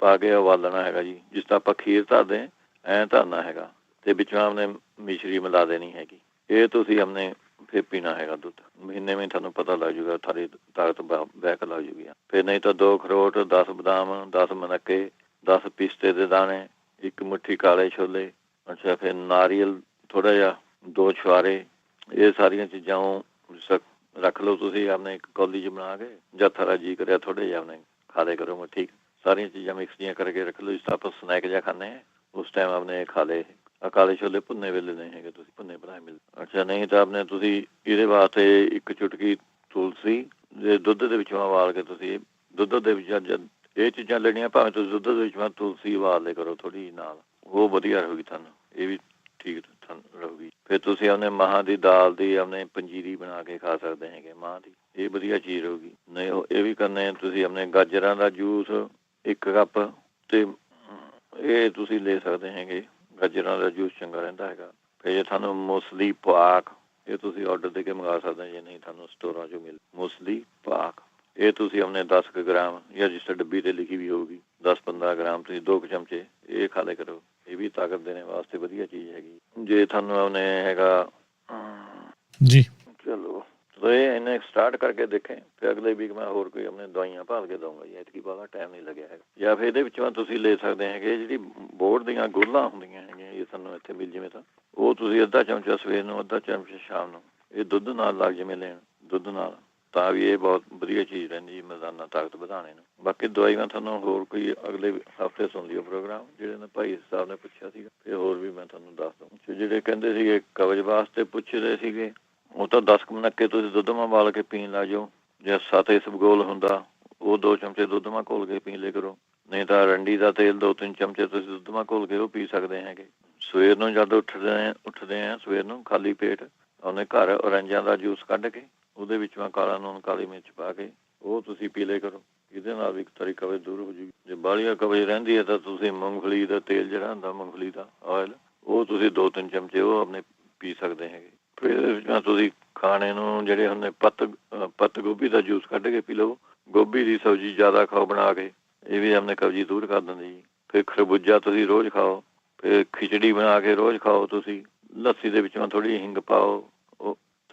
ਪਾ ਕੇ ਉਬਾਲਣਾ ਹੈਗਾ ਜੀ। ਜਿਸ ਤਰ੍ਹਾਂ ਆਪਾਂ ਖੀਰ ਧਰਦੇ ਐਂ ਧਰਨਾ ਹੈਗਾ ਤੇ ਵਿੱਚੋਂ ਆਪਣੇ ਮਿਸ਼ਰੀ ਮਿਲਾ ਦੇਣੀ ਹੈਗੀ। ਇਹ ਤੁਸੀਂ ਆਪਣੇ ਫਿਰ ਪੀਣਾ ਹੈਗਾ ਦੁੱਧ। ਮਹੀਨੇ ਵਿੱਚ ਤੁਹਾਨੂੰ ਪਤਾ ਲੱਗ ਜੂਗਾ, ਸਾਰੀ ਤਾਕਤ ਬੈਕ ਲੱਗ ਜੂਗੀ। ਫਿਰ ਨਹੀਂ ਤਾਂ 2 ਅਖਰੋਟ, 10 ਬਦਾਮ, 10 ਮਨੱਕੇ, 10 ਪਿਸਤੇ ਦੇ ਦਾਣੇ, 1 ਮੁੱਠੀ ਕਾਲੇ ਛੋਲੇ। ਅੱਛਾ, ਫਿਰ ਨਾਰੀਅਲ ਥੋੜ੍ਹਾ ਜਿਹਾ, 2 ਛੁਹਾਰੇ। ਇਹ ਸਾਰੀਆਂ ਚੀਜ਼ਾਂ ਰੱਖ ਲਓ ਤੁਸੀਂ ਆਪਣੇ ਇੱਕ ਕੌਲੀ 'ਚ ਬਣਾ ਕੇ, ਜਾਂ ਥੋੜ੍ਹਾ ਜੀ ਕਰਿਆ ਥੋੜ੍ਹੇ ਜਿਹੇ ਆਪਣੇ ਖਾ ਲਿਆ ਕਰੋ। ਠੀਕ, ਸਾਰੀਆਂ ਚੀਜ਼ਾਂ ਮਿਕਸ ਜਿਹੀਆਂ ਕਰਕੇ ਰੱਖ ਲਓ। ਜਿਸ ਤਰ੍ਹਾਂ ਆਪਾਂ ਸਨੈਕ ਜਿਹਾ ਖਾਂਦੇ ਹਾਂ ਉਸ ਟਾਈਮ ਆਪਣੇ ਖਾ ਲਏ। ਕਾਲੇ ਛੋਲੇ ਭੁੰਨੇ ਵੇਲੇ ਨਹੀਂ ਹੈਗੇ, ਤੁਸੀਂ ਭੁੰਨੇ ਬਣਾਏ ਮਿਲਦੇ। ਅੱਛਾ, ਨਹੀਂ ਤਾਂ ਆਪਣੇ ਤੁਸੀਂ ਇਹਦੇ ਵਾਸਤੇ 1 ਚੁਟਕੀ ਤੁਲਸੀ ਦੇ ਦੁੱਧ ਦੇ ਵਿੱਚੋਂ ਉਬਾਲ ਕੇ ਤੁਸੀਂ ਦੁੱਧ ਦੇ ਵਿੱਚ ਇਹ ਚੀਜ਼ਾਂ ਲੈਣੀਆਂ, ਭਾਵੇਂ ਤੁਸੀਂ ਦੁੱਧ ਦੇ ਵਿੱਚ ਤੁਲਸੀ ਉਬਾਲ ਲਿਆ ਕਰੋ ਥੋੜ੍ਹੀ ਜਿਹੀ ਨਾਲ, ਉਹ ਵਧੀਆ ਰਹੂਗੀ ਤੁਹਾਨੂੰ, ਇਹ ਵੀ ਠੀਕ ਰਹੂਗੀ। ਫਿਰ ਤੁਸੀਂ ਆਪਣੇ ਮਾਹਾਂ ਦੀ ਦਾਲ ਦੀ ਆਪਣੇ ਪੰਜੀਰੀ ਬਣਾ ਕੇ ਖਾ ਸਕਦੇ ਹੈਗੇ, ਮਾਂਹ ਦੀ, ਇਹ ਵਧੀਆ ਚੀਜ਼ ਰਹੂਗੀ। ਨਹੀਂ ਇਹ ਵੀ ਕਰਨੇ ਤੁਸੀਂ ਆਪਣੇ ਗਾਜਰਾਂ ਦਾ ਜੂਸ 1 ਕੱਪ ਤੇ ਇਹ ਤੁਸੀਂ ਲੈ ਸਕਦੇ ਹੈਗੇ। ਗਾਜਰਾਂ ਦਾ ਜੂਸ ਚੰਗਾ ਰਹਿੰਦਾ ਹੈਗਾ। ਫਿਰ ਜੇ ਤੁਹਾਨੂੰ ਮੂਸਲੀ ਪਾਕ, ਇਹ ਤੁਸੀਂ ਆਰਡਰ ਦੇ ਕੇ ਮੰਗਾ ਸਕਦੇ, ਜੇ ਨਹੀਂ ਤੁਹਾਨੂੰ ਸਟੋਰਾਂ 'ਚੋਂ ਮਿਲ ਮੂਸਲੀ ਪਾਕ, ਇਹ ਤੁਸੀਂ ਆਪਣੇ 10 ਗ੍ਰਾਮ ਜਾਂ ਜਿਸ ਤਰ੍ਹਾਂ ਡੱਬੀ 'ਤੇ ਲਿਖੀ ਵੀ ਹੋਊਗੀ 10-15 ਗ੍ਰਾਮ ਤੁਸੀਂ 2 ਚਮਚੇ ਇਹ ਖਾ ਲਿਆ ਕਰੋ। ਇਹ ਵੀ ਤਾਕਤ ਦੇਣੇ ਵਾਸਤੇ ਵਧੀਆ ਚੀਜ਼ ਹੈਗੀ। ਜੇ ਤੁਹਾਨੂੰ ਉਹਨੇ ਹੈਗਾ ਜੀ, ਚਲੋ ਇਹ ਇਹਨੇ ਸਟਾਰਟ ਕਰਕੇ ਦੇਖੇ, ਫਿਰ ਅਗਲੇ ਵੀਕ ਮੈਂ ਹੋਰ ਕੋਈ ਆਪਣੇ ਦਵਾਈਆਂ ਭਾਲ ਕੇ ਦਊਂਗਾ ਜੀ। ਐਤਕੀ ਬਾਅਦ ਟਾਈਮ ਨਹੀਂ ਲੱਗਿਆ ਹੈਗਾ। ਜਾਂ ਫਿਰ ਇਹਦੇ ਵਿੱਚੋਂ ਤੁਸੀਂ ਲੈ ਸਕਦੇ ਹੈਗੇ ਜਿਹੜੀ ਬੋਰਡ ਦੀਆਂ ਗੋਲਾਂ ਹੁੰਦੀਆਂ ਹੈਗੀਆਂ, ਇਹ ਸਾਨੂੰ ਇੱਥੇ ਮਿਲ ਜਿਵੇਂ ਤਾਂ ਉਹ ਤੁਸੀਂ ਅੱਧਾ ਚਮਚਾ ਸਵੇਰ ਨੂੰ, ਅੱਧਾ ਚਮਚਾ ਸ਼ਾਮ ਨੂੰ, ਇਹ ਦੁੱਧ ਨਾਲ ਲੱਗ ਜਿਵੇਂ ਲੈਣ ਦੁੱਧ ਨਾਲ, ਤਾਂ ਵੀ ਇਹ ਬਹੁਤ ਵਧੀਆ ਚੀਜ਼ ਰਹਿੰਦੀ ਜੀ ਮੈਦਾਨਾ ਤਾਕਤ ਵਧਾਉਣੇ ਨੂੰ। ਬਾਕੀ ਦਵਾਈ ਮੈਂ ਤੁਹਾਨੂੰ ਹੋਰ ਕੋਈ ਅਗਲੇ ਹਫ਼ਤੇ ਸੁਣਦੀ ਉਹ ਪ੍ਰੋਗਰਾਮ ਜਿਹੜੇ ਨੇ ਭਾਈ ਸਾਹਿਬ ਨੇ ਪੁੱਛਿਆ ਸੀਗਾ, ਫਿਰ ਹੋਰ ਵੀ ਮੈਂ ਤੁਹਾਨੂੰ ਦੱਸ ਦਊਂ। ਜਿਹੜੇ ਕਹਿੰਦੇ ਸੀਗੇ ਕਬਜ਼ ਵਾਸਤੇ ਪੁੱਛਦੇ ਸੀਗੇ, ਉਹ ਤਾਂ 10 ਮਨੱਕੇ ਤੁਸੀਂ ਦੁੱਧ ਮਾ ਉਬਾਲ ਕੇ ਪੀਣ ਲੱਗ ਜਾਓ। ਜਾਂ 7 ਇਸਬਗੋਲ ਹੁੰਦਾ, ਉਹ 2 ਚਮਚੇ ਦੁੱਧ ਮਾ ਘੋਲ ਕੇ ਪੀ ਲਿਆ ਕਰੋ। ਨਹੀਂ ਤਾਂ ਅਰੰਡੀ ਦਾ ਤੇਲ 2-3 ਚਮਚੇ ਤੁਸੀਂ ਦੁੱਧ ਮਾ ਘੋਲ ਕੇ ਉਹ ਪੀ ਸਕਦੇ ਹੈਗੇ। ਸਵੇਰ ਨੂੰ ਜਦ ਉੱਠਦੇ ਆ ਸਵੇਰ ਨੂੰ ਖਾਲੀ ਪੇਟ ਉਹਨੇ ਘਰ ਔਰੰਜਾਂ ਦਾ ਜੂਸ ਕੱਢ ਕੇ ਉਹਦੇ ਵਿੱਚ ਮੈਂ ਕਾਲਾ ਨੂਣ, ਕਾਲੀ ਮਿਰਚ ਪਾ ਕੇ ਉਹ ਤੁਸੀਂ ਪੀ ਲਿਆ ਕਰੋ। ਇਹਦੇ ਨਾਲ ਵੀ ਇੱਕ ਤਰੀ ਕਬਜ਼ ਦੂਰ ਹੋ ਜੂਗੀ। ਜੇ ਬਾਹਲੀ ਕਬਜ਼ ਰਹਿੰਦੀ ਹੈ ਤਾਂ ਤੁਸੀਂ ਮੂੰਗਫਲੀ ਦਾ ਤੇਲ ਜਿਹੜਾ ਹੁੰਦਾ, ਮੂੰਗਫਲੀ ਦਾ ਆਇਲ, ਉਹ ਤੁਸੀਂ 2-3 ਚਮਚੇ ਉਹ ਆਪਣੇ ਪੀ ਸਕਦੇ ਹੈਗੇ। ਫਿਰ ਇਹਦੇ ਵਿੱਚ ਤੁਸੀਂ ਖਾਣੇ ਨੂੰ ਜਿਹੜੇ ਹੁੰਦੇ ਪੱਤ ਗੋਭੀ ਦਾ ਜੂਸ ਕੱਢ ਕੇ ਪੀ ਲਓ। ਗੋਭੀ ਦੀ ਸਬਜ਼ੀ ਜ਼ਿਆਦਾ ਖਾਓ ਬਣਾ ਕੇ, ਇਹ ਵੀ ਆਪਣੇ ਕਬਜ਼ੀ ਦੂਰ ਕਰ ਦਿੰਦੀ ਜੀ। ਫਿਰ ਖਰਬੂਜਾ ਤੁਸੀਂ ਰੋਜ਼ ਖਾਓ। ਫਿਰ ਖਿਚੜੀ ਬਣਾ ਕੇ ਰੋਜ਼ ਖਾਓ ਤੁਸੀਂ। ਲੱਸੀ ਦੇ ਵਿੱਚੋਂ ਥੋੜ੍ਹੀ ਹਿੰਗ ਪਾਓ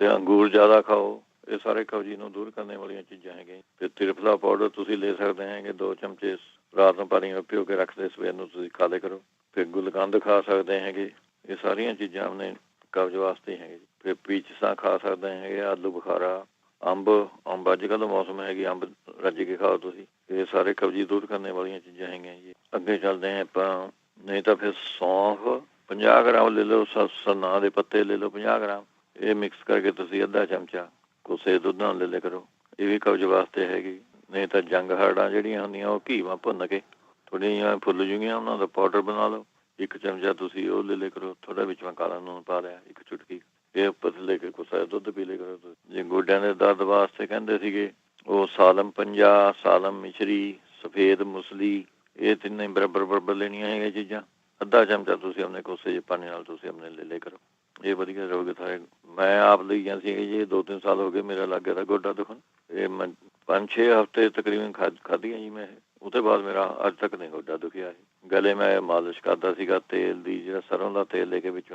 ਤੇ ਅੰਗੂਰ ਜ਼ਿਆਦਾ ਖਾਓ। ਇਹ ਸਾਰੇ ਕਬਜ਼ੀ ਨੂੰ ਦੂਰ ਕਰਨ ਵਾਲੀਆਂ ਚੀਜ਼ਾਂ ਹੈਗੀਆਂ। ਫਿਰ ਤ੍ਰਿਫਲਾ ਪਾਊਡਰ ਤੁਸੀਂ ਲੈ ਸਕਦੇ ਹੈਗੇ 2 ਚਮਚੇ, ਰਾਤ ਨੂੰ ਪਾਣੀ ਵਿੱਚ ਭਿਓ ਕੇ ਰੱਖਦੇ, ਸਵੇਰ ਨੂੰ ਤੁਸੀਂ ਖਾ ਲਿਆ ਕਰੋ। ਫਿਰ ਗੁਲਕੰਦ ਖਾ ਸਕਦੇ ਹੈਗੇ। ਇਹ ਸਾਰੀਆਂ ਚੀਜ਼ਾਂ ਆਪਣੇ ਕਬਜ਼ ਵਾਸਤੇ ਹੈਗੇ ਜੀ। ਫਿਰ ਪੀਚਸਾਂ ਖਾ ਸਕਦੇ ਹੈਗੇ, ਆਲੂ ਬੁਖਾਰਾ, ਅੰਬ ਅੱਜ ਕੱਲ੍ਹ ਮੌਸਮ ਹੈਗੀ, ਅੰਬ ਰੱਜ ਕੇ ਖਾਓ ਤੁਸੀਂ। ਇਹ ਸਾਰੇ ਕਬਜ਼ੀ ਦੂਰ ਕਰਨ ਵਾਲੀਆਂ ਚੀਜ਼ਾਂ ਹੈਗੀਆਂ ਜੀ। ਅੱਗੇ ਚੱਲਦੇ ਹਾਂ ਆਪਾਂ। ਨਹੀਂ ਤਾਂ ਫਿਰ ਸੌਂਫ 50 ਗ੍ਰਾਮ ਲੈ ਲਓ, ਸਨਾ ਦੇ ਪੱਤੇ ਲੈ ਲਓ 50 ਗ੍ਰਾਮ, ਇਹ ਮਿਕਸ ਕਰਕੇ ਤੁਸੀਂ ਅੱਧਾ ਚਮਚਾ ਕੋਸੇ ਦੁੱਧ ਨਾਲ ਲੈ ਲਿਆ ਕਰੋ। ਇਹ ਵੀ ਕਬਜ਼ ਵਾਸਤੇ ਹੈਗੀ। ਨਹੀਂ ਤਾਂ ਜੰਗ ਹਰੜਾਂ ਜਿਹੜੀਆਂ ਹੁੰਦੀਆਂ ਉਹ ਘੀ ਮਾ ਭੁੰਨ ਕੇ ਥੋੜ੍ਹੀਆਂ ਜਿਹੀਆਂ ਫੁੱਲ ਜੂਗੀਆਂ, ਉਹਨਾਂ ਦਾ ਪਾਊਡਰ ਬਣਾ ਲਓ। 1 ਚਮਚਾ ਤੁਸੀਂ ਉਹ ਲੈ ਲਿਆ ਕਰੋ। ਥੋੜ੍ਹਾ ਵਿੱਚ ਮੈਂ ਕਾਲਾ ਨੂਣ ਪਾ ਲਿਆ 1 ਚੁਟਕੀ। ਇਹ ਉੱਪਰ ਲੈ ਕੇ ਕੋਸਾ ਦੁੱਧ ਪੀ ਲਿਆ ਕਰੋ। ਜੇ ਗੋਡਿਆਂ ਦੇ ਦਰਦ ਵਾਸਤੇ ਕਹਿੰਦੇ ਸੀਗੇ ਉਹ ਸਾਲਮ 50, ਸਾਲਮ ਮਿਸ਼ਰੀ, ਸਫੇਦ ਮੁਸਲੀ, ਇਹ ਤਿੰਨੇ ਬਰਾਬਰ ਲੈਣੀਆਂ ਹੈਗੀਆਂ ਚੀਜ਼ਾਂ। ਅੱਧਾ ਚਮਚਾ ਤੁਸੀਂ ਆਪਣੇ ਕੋਸੇ ਜਿਹੇ ਪਾਣੀ ਨਾਲ ਤੁਸੀਂ ਆਪਣੇ ਲੈ ਲਿਆ ਕਰੋ। ਇਹ ਵਧੀਆ ਰਹੋਗੇ ਸਾਰੇ। ਮੈਂ ਆਪ ਲਈਆਂ ਸੀਗੀਆਂ ਜੀ, 2-3 ਸਾਲ ਹੋ ਗਏ ਮੇਰਾ ਲੱਗ ਗਿਆ ਤਾਂ ਗੋਡਾ ਦੁਖਣ। ਇਹ ਮੈਂ 5-6 ਹਫ਼ਤੇ ਤਕਰੀਬਨ ਖਾਧੀਆਂ ਜੀ ਮੈਂ। ਉਹ ਤੋਂ ਬਾਅਦ ਮੇਰਾ ਅੱਜ ਤੱਕ ਨਹੀਂ ਗੋਡਾ ਦੁਖਿਆ। ਗਲੇ ਮੈਂ ਮਾਲਿਸ਼ ਕਰਦਾ ਸੀਗਾ ਤੇਲ ਦੀ, ਜਿਹੜਾ ਸਰੋਂ ਦਾ ਤੇਲ ਲੈ ਕੇ ਵਿੱਚ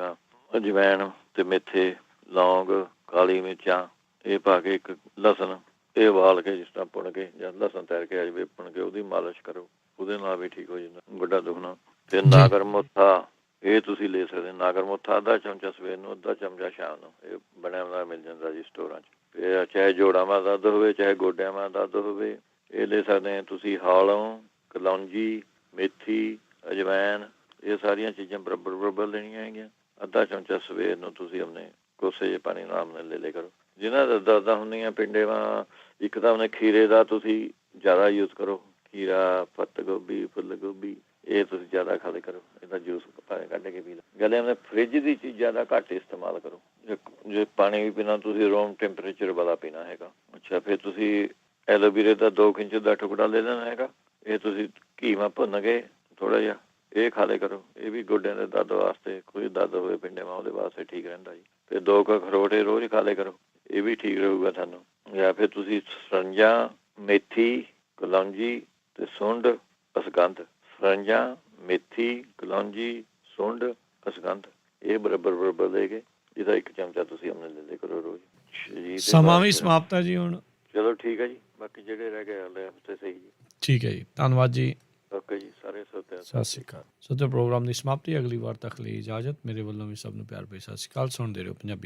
ਅਜਵੈਣ ਤੇ ਮੇਥੇ, ਲੌਂਗ, ਕਾਲੀ ਮਿਰਚਾਂ ਇਹ ਪਾ ਕੇ, ਇੱਕ ਲਸਣ ਇਹ ਉਬਾਲ ਕੇ ਜਿਸ ਤਰ੍ਹਾਂ ਭੁੰਨ ਕੇ, ਜਾਂ ਲਸਣ ਤੈਰ ਕੇ ਆ ਜਾਵੇ ਭੁੰਨ ਕੇ, ਉਹਦੀ ਮਾਲਿਸ਼ ਕਰੋ, ਉਹਦੇ ਨਾਲ ਵੀ ਠੀਕ ਹੋ ਜਾਂਦਾ ਵੱਡਾ ਦੁਖਣਾ। ਤੇ ਨਾਗਰ ਮੋਥਾ ਇਹ ਤੁਸੀਂ ਲੈ ਸਕਦੇ। ਨਾਗਰ ਮੋਥਾ ਅੱਧਾ ਚਮਚਾ ਸਵੇਰ ਨੂੰ, ਅੱਧਾ ਚਮਚਾ ਸ਼ਾਮ ਨੂੰ। ਇਹ ਬਣਿਆ ਬਣਾਇਆ ਮਿਲ ਜਾਂਦਾ ਜੀ ਸਟੋਰਾਂ 'ਚ। ਤੇ ਚਾਹੇ ਜੋੜਾਂ ਦਾ ਦਰਦ ਹੋਵੇ, ਚਾਹੇ ਗੋਡਿਆਂ ਦਾ ਦਰਦ ਹੋਵੇ, ਇਹ ਲੈ ਸਕਦੇ ਆ ਤੁਸੀਂ। ਹਾਲੋਂ, ਕਲੌਂਜੀ, ਮੇਥੀ, ਅਜਵੈਨ, ਇਹ ਸਾਰੀਆਂ ਚੀਜ਼ਾਂ ਬਰਾਬਰ ਲੈਣੀਆਂ ਹੈਗੀਆਂ। ਅੱਧਾ ਚਮਚਾ ਸਵੇਰ ਨੂੰ ਤੁਸੀਂ ਆਪਣੇ ਕੋਸੇ ਜਿਹੇ ਪਾਣੀ ਨਾਲ ਆਪਣੇ ਲੈ ਲਿਆ ਕਰੋ। ਜਿਨ੍ਹਾਂ ਦਾ ਦਰਦਾਂ ਹੁੰਦੀਆਂ ਪਿੰਡੇਵਾਂ, ਇੱਕ ਤਾਂ ਆਪਣੇ ਖੀਰੇ ਦਾ ਤੁਸੀਂ ਜ਼ਿਆਦਾ ਯੂਜ਼ ਕਰੋ। ਖੀਰਾ, ਪੱਤ ਗੋਭੀ, ਫੁੱਲ ਗੋਭੀ, ਇਹ ਤੁਸੀਂ ਜ਼ਿਆਦਾ ਖਾ ਲਿਆ ਕਰੋ। ਇਹਦਾ ਜੂਸ ਭਾਵੇਂ ਕੱਢ ਕੇ ਪੀ ਲਓ। ਗਲੇ ਆਪਣੇ ਫਰਿੱਜ ਦੀ ਚੀਜ਼ਾਂ ਦਾ ਘੱਟ ਇਸਤੇਮਾਲ ਕਰੋ। ਜੇ ਪਾਣੀ ਵੀ ਪੀਣਾ ਤੁਸੀਂ ਰੂਮ ਟੈਂਪਰੇਚਰ ਵਾਲਾ ਪੀਣਾ ਹੈਗਾ। ਅੱਛਾ, ਫਿਰ ਤੁਸੀਂ ਐਲੋਵੀਰੇ ਦਾ 2 ਇੰਚ ਦਾ ਟੁਕੜਾ ਲੈ ਲੈਣਾ ਹੈਗਾ। ਇਹ ਤੁਸੀਂ ਘੀ ਮਾ ਭੁੰਨ ਕੇ ਥੋੜ੍ਹਾ ਜਿਹਾ ਇਹ ਖਾ ਲਿਆ ਕਰੋ। ਇਹ ਵੀ ਗੋਡਿਆਂ ਦੇ ਦਰਦ ਵਾਸਤੇ, ਕੋਈ ਦਰਦ ਹੋਵੇ ਪਿੰਡੇਵਾਂ, ਉਹਦੇ ਵਾਸਤੇ ਠੀਕ ਰਹਿੰਦਾ ਜੀ। ਫਿਰ 2 ਅਖਰੋਟ ਰੋਜ਼ ਖਾ ਲਿਆ ਕਰੋ, ਇਹ ਵੀ ਠੀਕ ਰਹੂਗਾ ਤੁਹਾਨੂੰ। ਜਾਂ ਫਿਰ ਤੁਸੀਂ ਸਰੰਜਾਂ, ਮੇਥੀ, ਕਲੌਂਜੀ ਤੇ ਸੁੰਡ, ਅਸਗੰਧ। ਸਰੰਜਾਂ, ਮੇਥੀ, ਕਲੌਂਜੀ, ਸੁੰਡ, ਅਸਗੰਧ, ਇਹ ਬਰਾਬਰ ਲੈ ਕੇ ਇਹਦਾ 1 ਚਮਚਾ ਤੁਸੀਂ ਆਪਣੇ ਲੈ ਲਿਆ ਕਰੋ ਰੋਜ਼। ਸਮਾਂ ਵੀ ਸਮਾਪਤ ਹੈ ਜੀ ਹੁਣ। ਚਲੋ ਠੀਕ ਹੈ ਜੀ, ਬਾਕੀ ਜਿਹੜੇ ਰਹਿ ਗਏ ਅਗਲੇ ਹਫ਼ਤੇ ਸਹੀ ਜੀ। ਠੀਕ ਹੈ ਜੀ, ਧੰਨਵਾਦ ਜੀ। ਓਕੇ ਜੀ, ਸਾਰੇ ਸਰੋਤਿਆਂ ਸਤਿ ਸ਼੍ਰੀ ਅਕਾਲ। ਸੋ ਤੇ ਪ੍ਰੋਗਰਾਮ ਦੀ ਸਮਾਪਤੀ, ਅਗਲੀ ਵਾਰ ਤੱਕ ਲਈ ਇਜਾਜ਼ਤ। ਮੇਰੇ ਵੱਲੋਂ ਵੀ ਸਭ ਨੂੰ ਪਿਆਰ ਭਰੀ ਸਤਿ ਸ਼੍ਰੀ ਅਕਾਲ। ਸੁਣਦੇ ਰਹੋ ਪੰਜਾਬੀ।